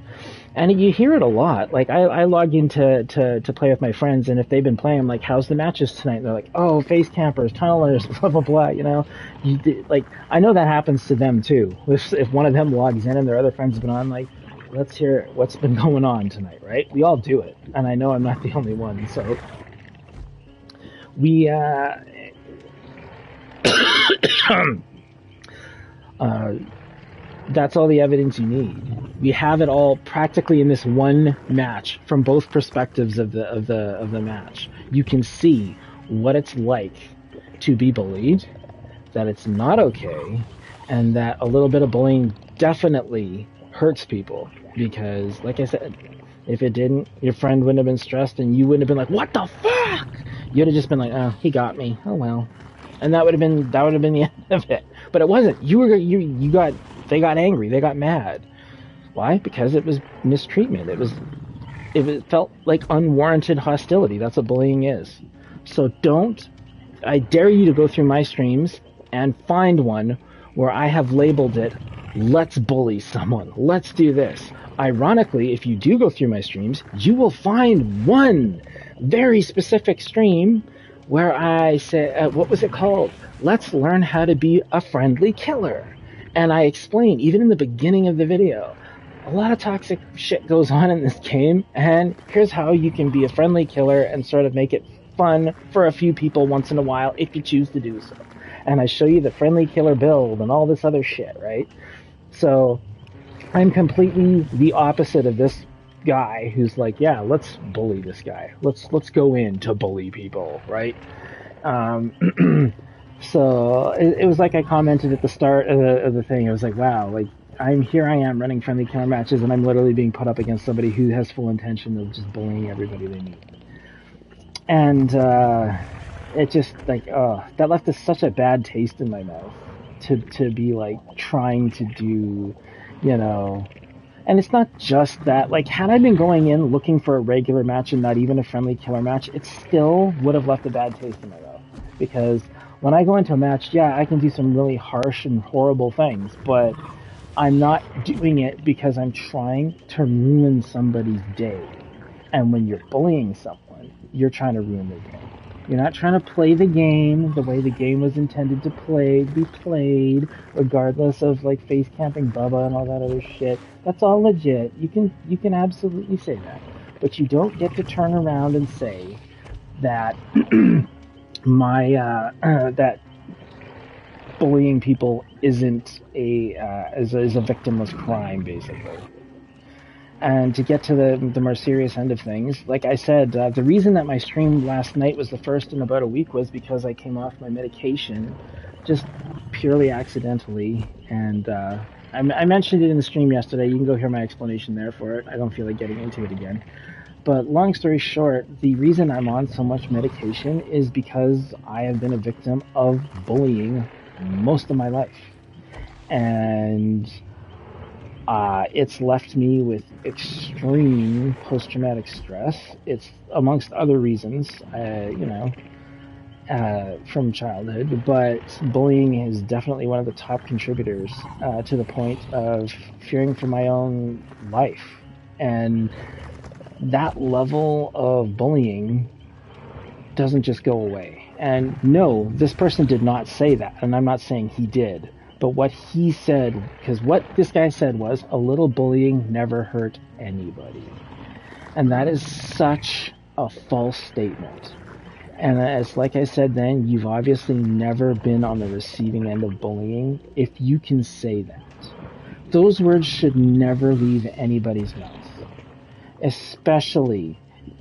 And you hear it a lot. Like, I log in to play with my friends, and if they've been playing, I'm like, how's the matches tonight? And they're like, oh, face campers, tunnelers, blah, blah, blah, I know that happens to them, too. If one of them logs in and their other friends have been on, like, let's hear what's been going on tonight, right? We all do it, and I know I'm not the only one, so... That's all the evidence you need. We have it all practically in this one match from both perspectives of the match. You can see what it's like to be bullied, that it's not okay, and that a little bit of bullying definitely hurts people. Because, like I said, if it didn't, your friend wouldn't have been stressed and you wouldn't have been like, what the fuck? You'd have just been like, oh, he got me. Oh well. And that would have been the end of it. But it wasn't. They got angry. They got mad. Why? Because it was mistreatment. It felt like unwarranted hostility. That's what bullying is. So I dare you to go through my streams and find one where I have labeled it, let's bully someone. Let's do this. Ironically, if you do go through my streams, you will find one very specific stream where I said, what was it called? Let's learn how to be a friendly killer. And I explained, even in the beginning of the video, a lot of toxic shit goes on in this game, and here's how you can be a friendly killer and sort of make it fun for a few people once in a while if you choose to do so. And I show you the friendly killer build and all this other shit, right? So I'm completely the opposite of this guy who's like, yeah, let's bully this guy. Let's go in to bully people, right? So it was like I commented at the start of the thing. I was like, wow, like I am running friendly killer matches, and I'm literally being put up against somebody who has full intention of just bullying everybody they meet. And it just like, that left such a bad taste in my mouth to be like trying to do, And it's not just that. Like, had I been going in looking for a regular match and not even a friendly killer match, it still would have left a bad taste in my mouth. Because when I go into a match, yeah, I can do some really harsh and horrible things, but I'm not doing it because I'm trying to ruin somebody's day. And when you're bullying someone, you're trying to ruin their day. You're not trying to play the game the way the game was intended to be played, regardless of like face camping Bubba and all that other shit. That's all legit. You can absolutely say that. But you don't get to turn around and say that that bullying people isn't is a victimless crime, basically. And to get to the more serious end of things, like I said, the reason that my stream last night was the first in about a week was because I came off my medication just purely accidentally. And I mentioned it in the stream yesterday. You can go hear my explanation there for it. I don't feel like getting into it again. But long story short, the reason I'm on so much medication is because I have been a victim of bullying most of my life. And it's left me with extreme post-traumatic stress. It's amongst other reasons, from childhood, but bullying is definitely one of the top contributors, to the point of fearing for my own life. And that level of bullying doesn't just go away. And no, this person did not say that, and I'm not saying he did. But what he said, because what this guy said was, a little bullying never hurt anybody. And that is such a false statement. And as like I said then, you've obviously never been on the receiving end of bullying if you can say that. Those words should never leave anybody's mouth. Especially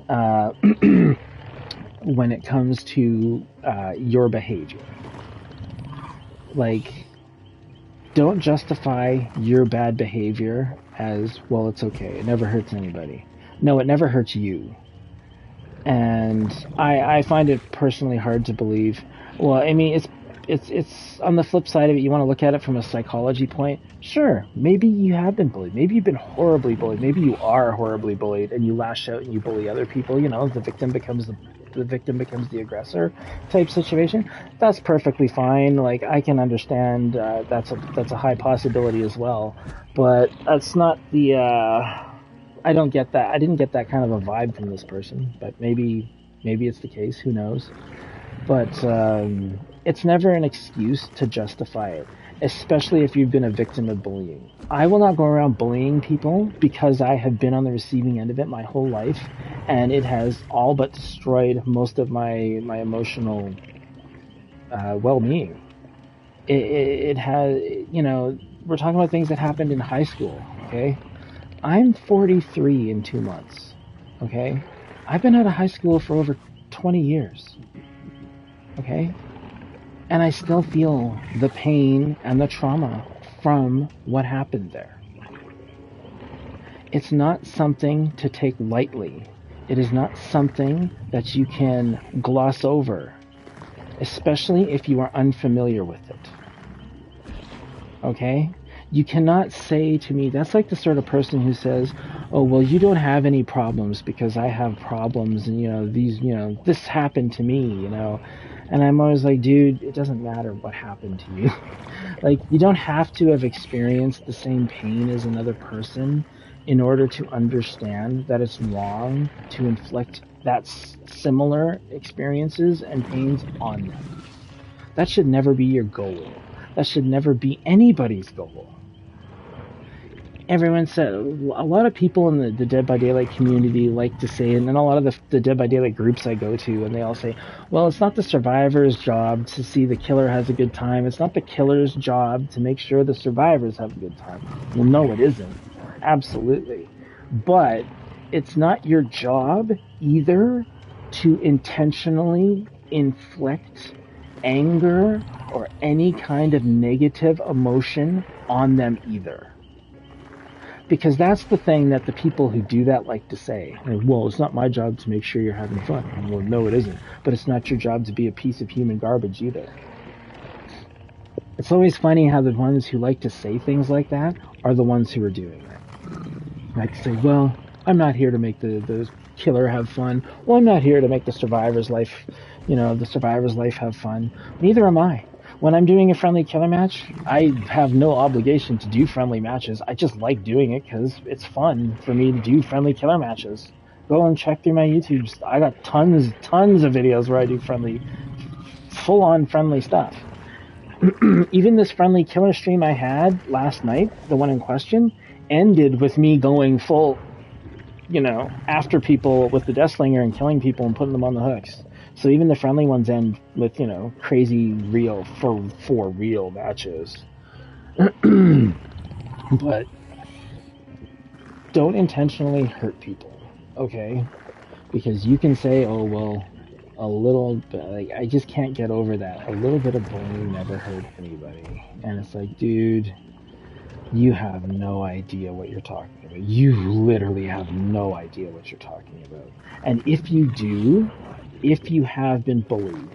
when it comes to your behavior. Like, don't justify your bad behavior as, well, it's okay, it never hurts anybody. No, it never hurts you. And I find it personally hard to believe. Well, I mean, it's on the flip side of it, you want to look at it from a psychology point. Sure, maybe you have been bullied. Maybe you've been horribly bullied. Maybe you are horribly bullied and you lash out and you bully other people. You know, the victim becomes the aggressor type situation. That's perfectly fine. Like, I can understand that's a high possibility as well. But that's not the I don't get that. I didn't get that kind of a vibe from this person, but maybe it's the case. Who knows? But it's never an excuse to justify it, especially if you've been a victim of bullying. I will not go around bullying people because I have been on the receiving end of it my whole life, and it has all but destroyed most of my emotional well-being. It has, we're talking about things that happened in high school, okay? I'm 43 in 2 months, okay? I've been out of high school for over 20 years, okay? And I still feel the pain and the trauma from what happened there. It's not something to take lightly. It is not something that you can gloss over, especially if you are unfamiliar with it, okay? You cannot say to me, that's like the sort of person who says, oh, well, you don't have any problems because I have problems and, this happened to me, And I'm always like, dude, it doesn't matter what happened to you. Like, you don't have to have experienced the same pain as another person in order to understand that it's wrong to inflict that similar experiences and pains on them. That should never be your goal. That should never be anybody's goal. Everyone said, a lot of people in the Dead by Daylight community like to say, and then a lot of the Dead by Daylight groups I go to, and they all say, well, it's not the survivor's job to see the killer has a good time. It's not the killer's job to make sure the survivors have a good time. Well, no, it isn't. Absolutely. But it's not your job either to intentionally inflict anger or any kind of negative emotion on them either. Because that's the thing that the people who do that like to say. Well, it's not my job to make sure you're having fun. Well, no, it isn't. But it's not your job to be a piece of human garbage either. It's always funny how the ones who like to say things like that are the ones who are doing it. Like to say, well, I'm not here to make the killer have fun. Well, I'm not here to make the survivor's life have fun. Neither am I. When I'm doing a friendly killer match, I have no obligation to do friendly matches. I just like doing it because it's fun for me to do friendly killer matches. Go and check through my YouTube. I got tons of videos where I do full-on friendly stuff. Even this friendly killer stream I had last night, the one in question, ended with me going full, after people with the Deathslinger and killing people and putting them on the hooks. So even the friendly ones end with, crazy real, for real matches. But don't intentionally hurt people, okay? Because you can say, oh, well, a little bit, like, I just can't get over that. A little bit of bullying never hurt anybody. And it's like, dude, you have no idea what you're talking about. You literally have no idea what you're talking about. And if you do, if you have been bullied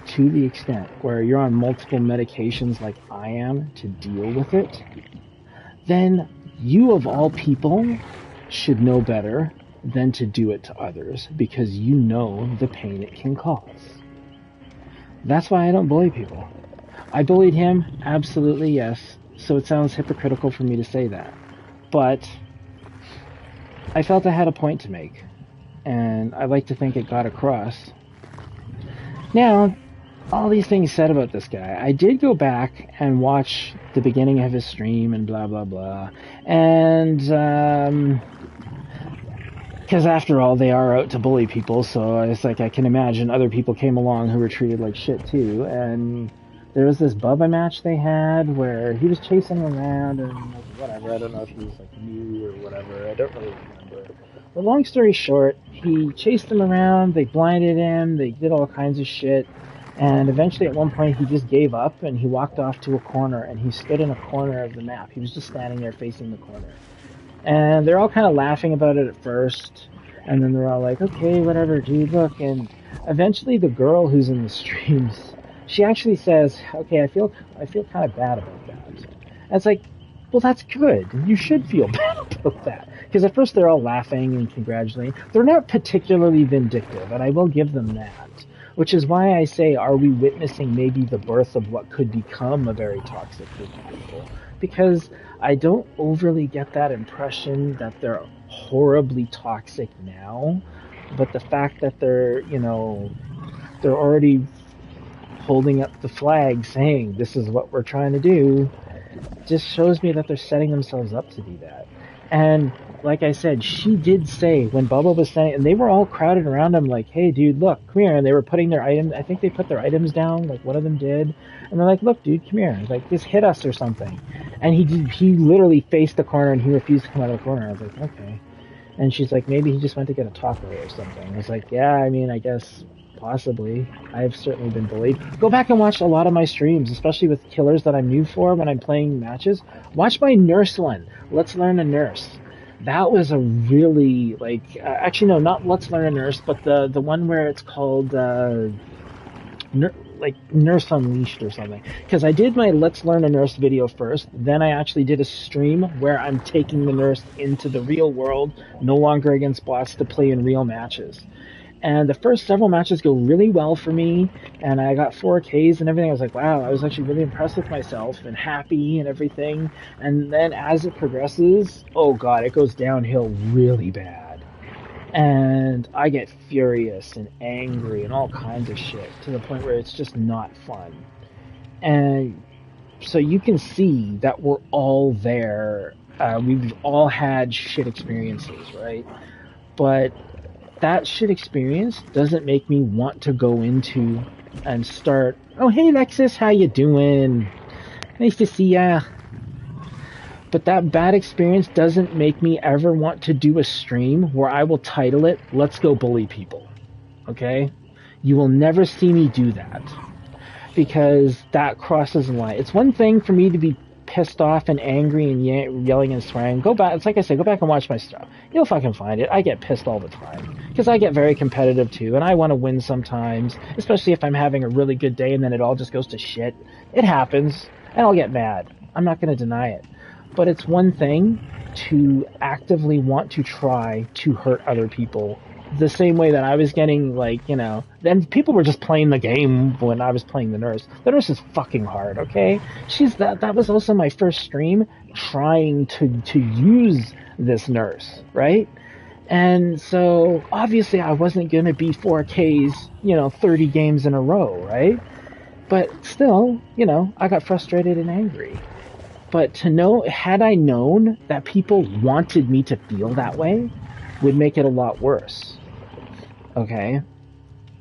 to the extent where you're on multiple medications like I am to deal with it, then you of all people should know better than to do it to others, because you know the pain it can cause. That's why I don't bully people. I bullied him, absolutely yes, so it sounds hypocritical for me to say that. But I felt I had a point to make, and I like to think it got across. Now, all these things said about this guy, I did go back and watch the beginning of his stream and blah, blah, blah. And, because after all, they are out to bully people, so it's like I can imagine other people came along who were treated like shit too. And there was this Bubba match they had where he was chasing around and whatever. I don't know if he was like new or whatever. I don't really remember. But long story short, he chased them around. They blinded him. They did all kinds of shit. And eventually, at one point, he just gave up and he walked off to a corner and he stood in a corner of the map. He was just standing there facing the corner. And they're all kind of laughing about it at first. And then they're all like, okay, whatever, dude, look. And eventually, the girl who's in the streams, she actually says, okay, I feel kind of bad about that. And it's like, well, that's good. You should feel bad about that. Because at first, they're all laughing and congratulating. They're not particularly vindictive, and I will give them that. Which is why I say, are we witnessing maybe the birth of what could become a very toxic group of people? Because I don't overly get that impression that they're horribly toxic now, but the fact that they're already holding up the flag saying this is what we're trying to do just shows me that they're setting themselves up to do that. And like I said, she did say when Bubba was saying, and they were all crowded around him like, hey, dude, look, come here. And they were putting their items, I think they put their items down, like one of them did. And they're like, look, dude, come here. Like, just hit us or something. And he literally faced the corner and he refused to come out of the corner. I was like, okay. And she's like, maybe he just went to get a taco or something. I was like, yeah, I mean, I guess possibly. I've certainly been bullied. Go back and watch a lot of my streams, especially with killers that I'm new for when I'm playing matches. Watch my nurse one. Let's Learn a Nurse. That was a really, like, actually, no, not Let's Learn a Nurse, but the one where it's called, Nurse Unleashed or something. Because I did my Let's Learn a Nurse video first, then I actually did a stream where I'm taking the nurse into the real world, no longer against bots, to play in real matches. And the first several matches go really well for me, and I got 4Ks and everything. I was like, wow, I was actually really impressed with myself and happy and everything. And then as it progresses, oh god, it goes downhill really bad. And I get furious and angry and all kinds of shit to the point where it's just not fun. And so you can see that we're all there. We've all had shit experiences, right? But that shit experience doesn't make me want to go into and start, oh, hey, Lexus, how you doing? Nice to see ya. But that bad experience doesn't make me ever want to do a stream where I will title it, Let's Go Bully People. Okay? You will never see me do that. Because that crosses the line. It's one thing for me to be pissed off and angry and yelling and swearing. Go back, it's like I said, go back and watch my stuff. You'll fucking find it. I get pissed all the time. Because I get very competitive too, and I want to win sometimes. Especially if I'm having a really good day and then it all just goes to shit. It happens, and I'll get mad. I'm not going to deny it. But it's one thing to actively want to try to hurt other people. The same way that I was getting, then people were just playing the game when I was playing the nurse. The nurse is fucking hard, okay? That was also my first stream trying to use this nurse, right? And so, obviously, I wasn't going to be 4Ks, 30 games in a row, right? But still, I got frustrated and angry. But to know, had I known that people wanted me to feel that way, would make it a lot worse. Okay?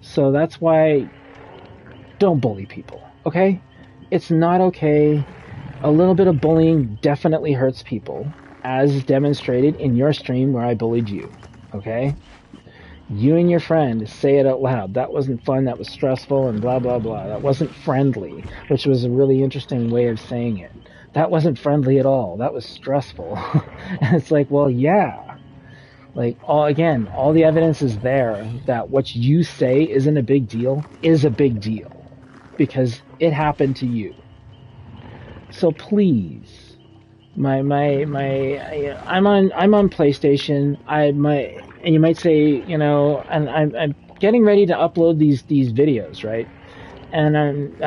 So that's why, don't bully people, okay? It's not okay. A little bit of bullying definitely hurts people. as demonstrated in your stream where I bullied you. Okay? You and your friend say it out loud. That wasn't fun, that was stressful, and blah, blah, blah. That wasn't friendly, which was a really interesting way of saying it. That wasn't friendly at all. That was stressful. And it's like, well, yeah. Like, all the evidence is there that what you say isn't a big deal is a big deal. Because it happened to you. So please, I'm on PlayStation. And you might say, and I'm getting ready to upload these videos, right? And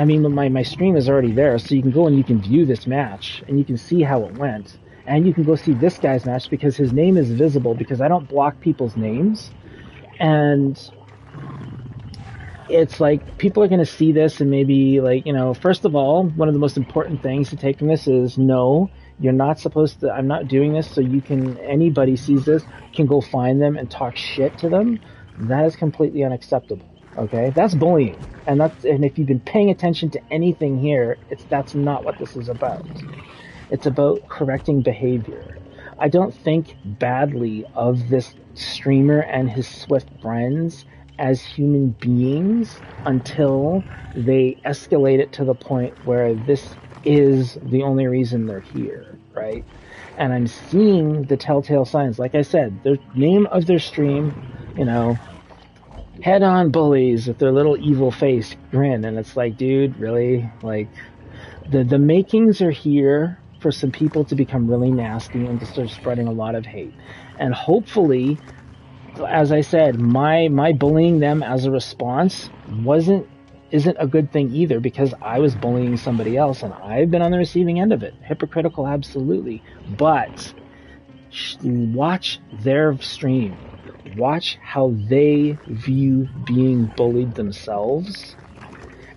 my stream is already there, so you can go and you can view this match and you can see how it went, and you can go see this guy's match because his name is visible because I don't block people's names, and it's like people are going to see this and maybe first of all, one of the most important things to take from this is no. You're not supposed to, I'm not doing this so anybody sees this, can go find them and talk shit to them. That is completely unacceptable. Okay? That's bullying. And if you've been paying attention to anything here, that's not what this is about. It's about correcting behavior. I don't think badly of this streamer and his Swift friends as human beings until they escalate it to the point where this is the only reason they're here, right? And I'm seeing the telltale signs. Like I said, the name of their stream, head-on bullies with their little evil face grin, and it's like, dude, really? Like, the makings are here for some people to become really nasty and to start spreading a lot of hate. And hopefully, as I said, my bullying them as a response isn't a good thing either, because I was bullying somebody else and I've been on the receiving end of it. Hypocritical, absolutely. But watch their stream. Watch how they view being bullied themselves.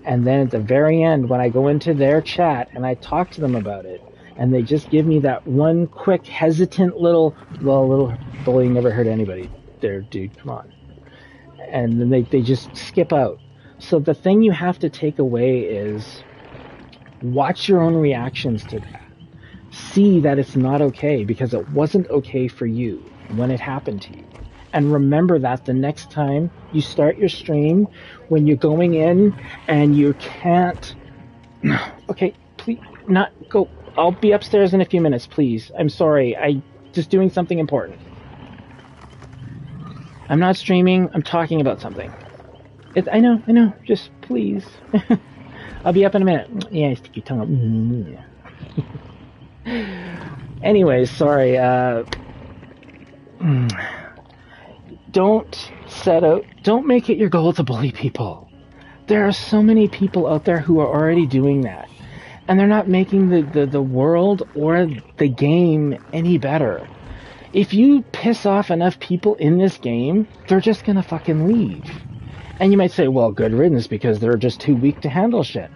And then at the very end, when I go into their chat and I talk to them about it, and they just give me that one quick, hesitant little bullying never hurt anybody there, dude, come on. And then they just skip out. So the thing you have to take away is watch your own reactions to that. See that it's not okay because it wasn't okay for you when it happened to you. And remember that the next time you start your stream, when you're going in and you can't... Okay, please, not go. I'll be upstairs in a few minutes, please. I'm sorry. I'm just doing something important. I'm not streaming. I'm talking about something. I know. Just please. I'll be up in a minute. Yeah, stick your tongue up. Anyways, sorry. Don't make it your goal to bully people. There are so many people out there who are already doing that. And they're not making the world or the game any better. If you piss off enough people in this game, they're just gonna fucking leave. And you might say, well, good riddance because they're just too weak to handle shit.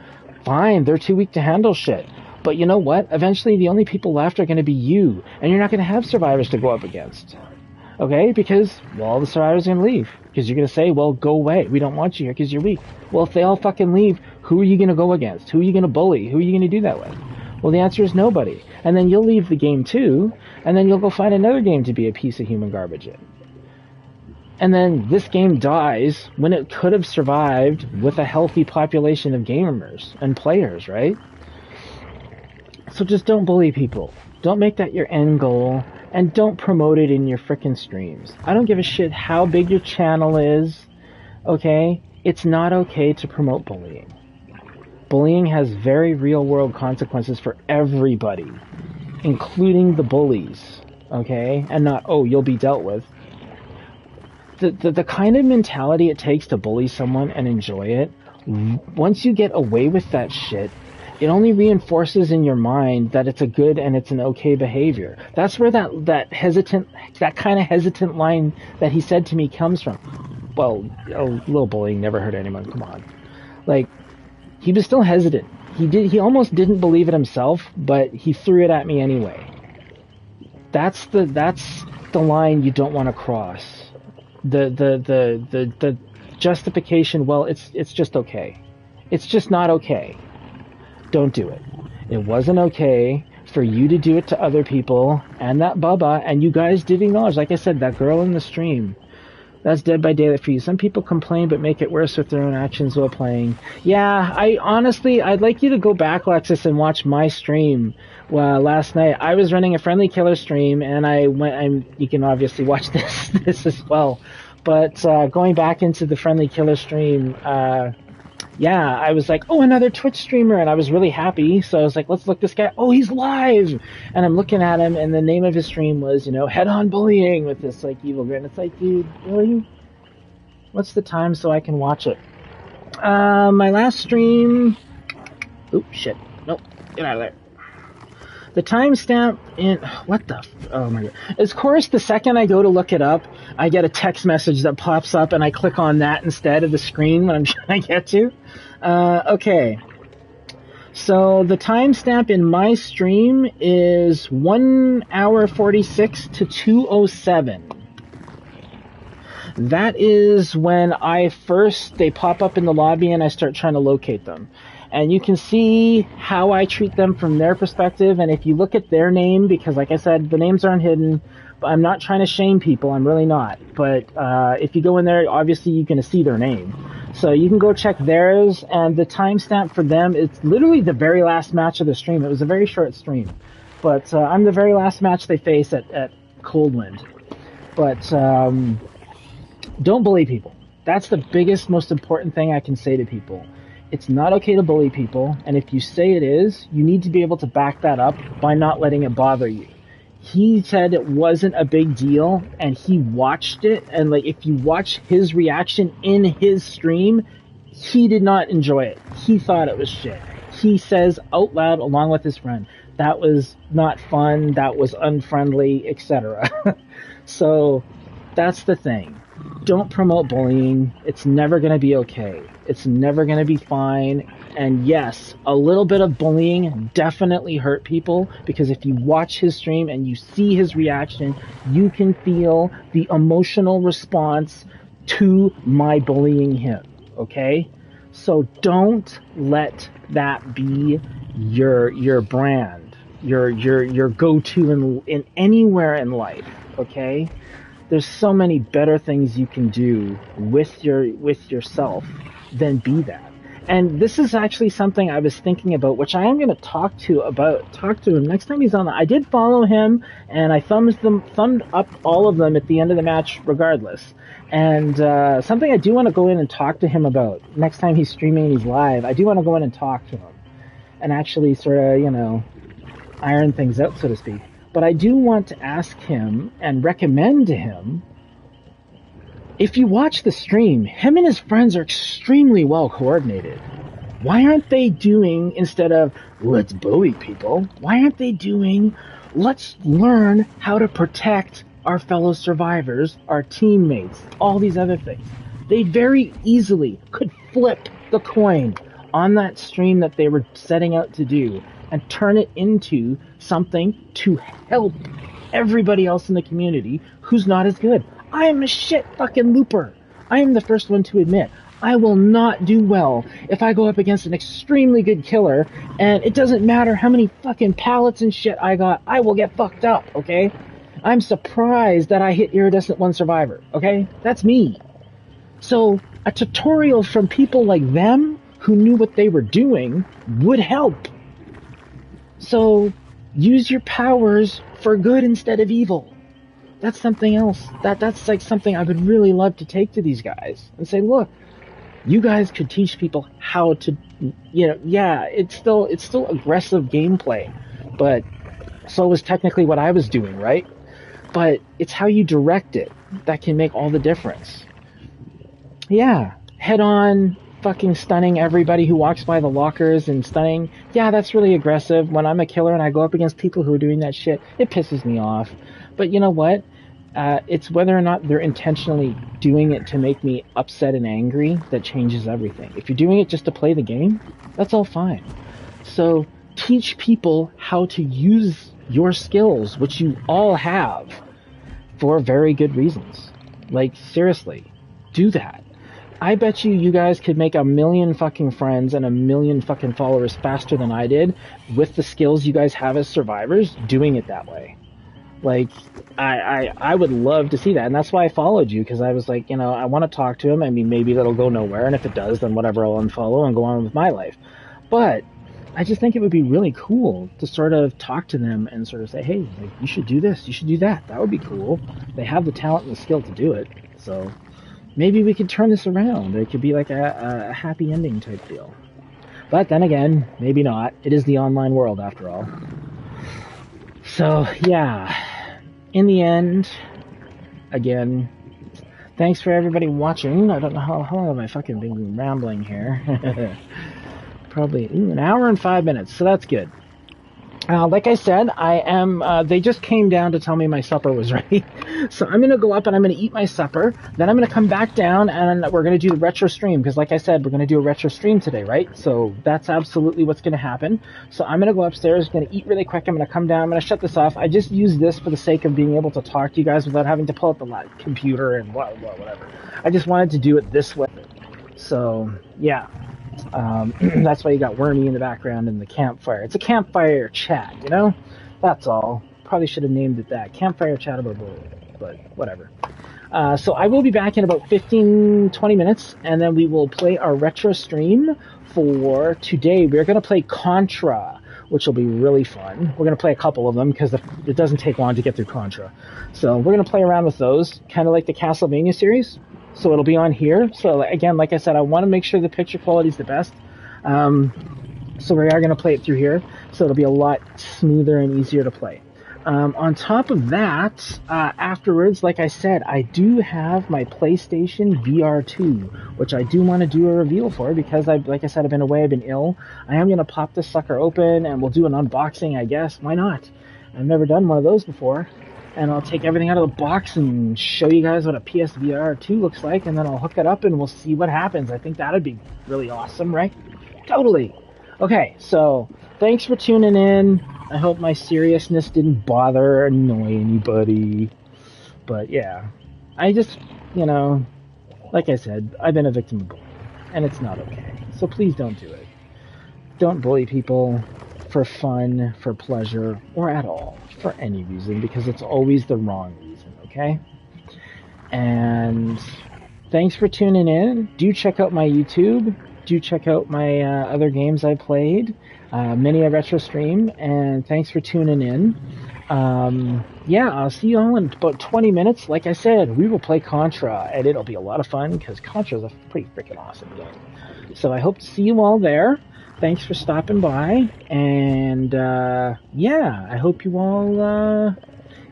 Fine, they're too weak to handle shit. But you know what? Eventually the only people left are going to be you. And you're not going to have survivors to go up against. Okay? Because, well, the survivors are going to leave. Because you're going to say, well, go away. We don't want you here because you're weak. Well, if they all fucking leave, who are you going to go against? Who are you going to bully? Who are you going to do that with? Well, the answer is nobody. And then you'll leave the game too. And then you'll go find another game to be a piece of human garbage in. And then this game dies when it could have survived with a healthy population of gamers and players, right? So just don't bully people. Don't make that your end goal. And don't promote it in your frickin' streams. I don't give a shit how big your channel is, okay? It's not okay to promote bullying. Bullying has very real-world consequences for everybody, including the bullies, okay? And not, oh, you'll be dealt with. The kind of mentality it takes to bully someone and enjoy it, once you get away with that shit, it only reinforces in your mind that it's a good and it's an okay behavior. That's where that kind of hesitant line that he said to me comes from. Well, a little bullying never hurt anyone, come on. Like, he was still hesitant. He almost didn't believe it himself, but he threw it at me anyway. That's the line you don't want to cross. The justification, well, it's just okay. It's just not okay. Don't do it. It wasn't okay for you to do it to other people, and that Bubba, and you guys did acknowledge, like I said, that girl in the stream. That's Dead by Daylight for you. Some people complain but make it worse with their own actions while playing. Yeah, I'd like you to go back, Lexus, and watch my stream. Well, last night I was running a Friendly Killer stream, and you can obviously watch this as well. But going back into the Friendly Killer stream, yeah, I was like, oh, another Twitch streamer, and I was really happy. So I was like, let's look this guy. Oh, he's live, and I'm looking at him, and the name of his stream was, Head On Bullying with this like evil grin. It's like, dude, really? What's the time so I can watch it? My last stream. Oop, shit. Nope, get out of there. The timestamp in oh my god. Of course, the second I go to look it up, I get a text message that pops up, and I click on that instead of the screen when I'm trying to get to. Okay. So the timestamp in my stream is 1 hour 46 to 2:07. That is when they pop up in the lobby and I start trying to locate them. And you can see how I treat them from their perspective. And if you look at their name, because like I said, the names aren't hidden, but I'm not trying to shame people. I'm really not. But if you go in there, obviously you're going to see their name. So you can go check theirs. And the timestamp for them, it's literally the very last match of the stream. It was a very short stream. But I'm the very last match they face at Coldwind. But don't bully people. That's the biggest, most important thing I can say to people. It's not okay to bully people, and if you say it is, you need to be able to back that up by not letting it bother you. He said it wasn't a big deal, and he watched it, and like if you watch his reaction in his stream, he did not enjoy it. He thought it was shit. He says out loud, along with his friend, that was not fun, that was unfriendly, etc. So that's the thing. Don't promote bullying. It's never going to be okay. It's never going to be fine. And yes, a little bit of bullying definitely hurt people, because if you watch his stream and you see his reaction, you can feel the emotional response to my bullying him. Okay? So don't let that be your brand, your go-to in anywhere in life. Okay? There's so many better things you can do with yourself than be that. And this is actually something I was thinking about, which I am going to talk to him next time he's on. I did follow him, and I thumbed up all of them at the end of the match regardless. And something I do want to go in and talk to him about next time he's streaming and he's live. I do want to go in and talk to him and actually sort of, iron things out, so to speak. But I do want to ask him and recommend to him, if you watch the stream, him and his friends are extremely well coordinated. Why aren't they doing, instead of, let's bully people, why aren't they doing, let's learn how to protect our fellow survivors, our teammates, all these other things? They very easily could flip the coin on that stream that they were setting out to do and turn it into something to help everybody else in the community who's not as good. I am a shit fucking looper. I am the first one to admit. I will not do well if I go up against an extremely good killer, and it doesn't matter how many fucking pallets and shit I got, I will get fucked up, okay? I'm surprised that I hit Iridescent 1 Survivor, okay? That's me. So, a tutorial from people like them, who knew what they were doing, would help. So, use your powers for good instead of evil. That's something else. That's like something I would really love to take to these guys and say, look, you guys could teach people how to, yeah, it's still aggressive gameplay, but so was technically what I was doing, right? But it's how you direct it that can make all the difference. Yeah, head on, fucking stunning everybody who walks by the lockers and stunning. Yeah, that's really aggressive. When I'm a killer and I go up against people who are doing that shit, it pisses me off. But you know what? It's whether or not they're intentionally doing it to make me upset and angry that changes everything. If you're doing it just to play the game, that's all fine. So teach people how to use your skills, which you all have, for very good reasons. Like, seriously, do that. I bet you guys could make a million fucking friends and a million fucking followers faster than I did with the skills you guys have as survivors doing it that way. Like, I would love to see that, and that's why I followed you, because I was like, I want to talk to him. I mean, maybe that'll go nowhere, and if it does, then whatever, I'll unfollow and go on with my life. But I just think it would be really cool to sort of talk to them and sort of say, hey, like, you should do this, you should do that. That would be cool. They have the talent and the skill to do it, so maybe we could turn this around. It could be like a happy ending type deal. But then again, maybe not. It is the online world after all. So, yeah. In the end, again, thanks for everybody watching. I don't know how long have I fucking been rambling here. Probably an hour and 5 minutes, so that's good. Like I said, I am. They just came down to tell me my supper was ready, so I'm gonna go up and I'm gonna eat my supper. Then I'm gonna come back down and we're gonna do the retro stream, because, like I said, we're gonna do a retro stream today, right? So that's absolutely what's gonna happen. So I'm gonna go upstairs, gonna eat really quick. I'm gonna come down. I'm gonna shut this off. I just use this for the sake of being able to talk to you guys without having to pull up the computer and whatever. I just wanted to do it this way. So yeah. That's why you got Wormy in the background and the campfire. It's a campfire chat, That's all. Probably should have named it that. Campfire chat about bullying, but whatever. So I will be back in about 15-20 minutes, and then we will play our retro stream for today. We're going to play Contra, which will be really fun. We're going to play a couple of them, because it doesn't take long to get through Contra. So we're going to play around with those, kind of like the Castlevania series. So it'll be on here. So again, like I said, I want to make sure the picture quality is the best. So we are going to play it through here. So it'll be a lot smoother and easier to play. On top of that, afterwards, like I said, I do have my PlayStation VR2, which I do want to do a reveal for, because like I said, I've been away, I've been ill. I am going to pop this sucker open and we'll do an unboxing, I guess. Why not? I've never done one of those before. And I'll take everything out of the box and show you guys what a PSVR 2 looks like, and then I'll hook it up and we'll see what happens. I think that'd be really awesome, right? Totally. Okay, so thanks for tuning in. I hope my seriousness didn't bother or annoy anybody. But yeah, I just, like I said, I've been a victim of bullying, and it's not okay. So please don't do it. Don't bully people for fun, for pleasure, or at all, for any reason, because it's always the wrong reason, okay? And thanks for tuning in. Do check out my YouTube. Do check out my other games I played. Many a retro stream, and thanks for tuning in. Yeah, I'll see you all in about 20 minutes. Like I said, we will play Contra, and it'll be a lot of fun, because Contra is a pretty freaking awesome game. So I hope to see you all there. Thanks for stopping by, and yeah, I hope you all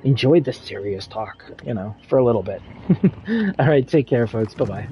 enjoyed the serious talk, for a little bit. All right, take care, folks. Bye-bye.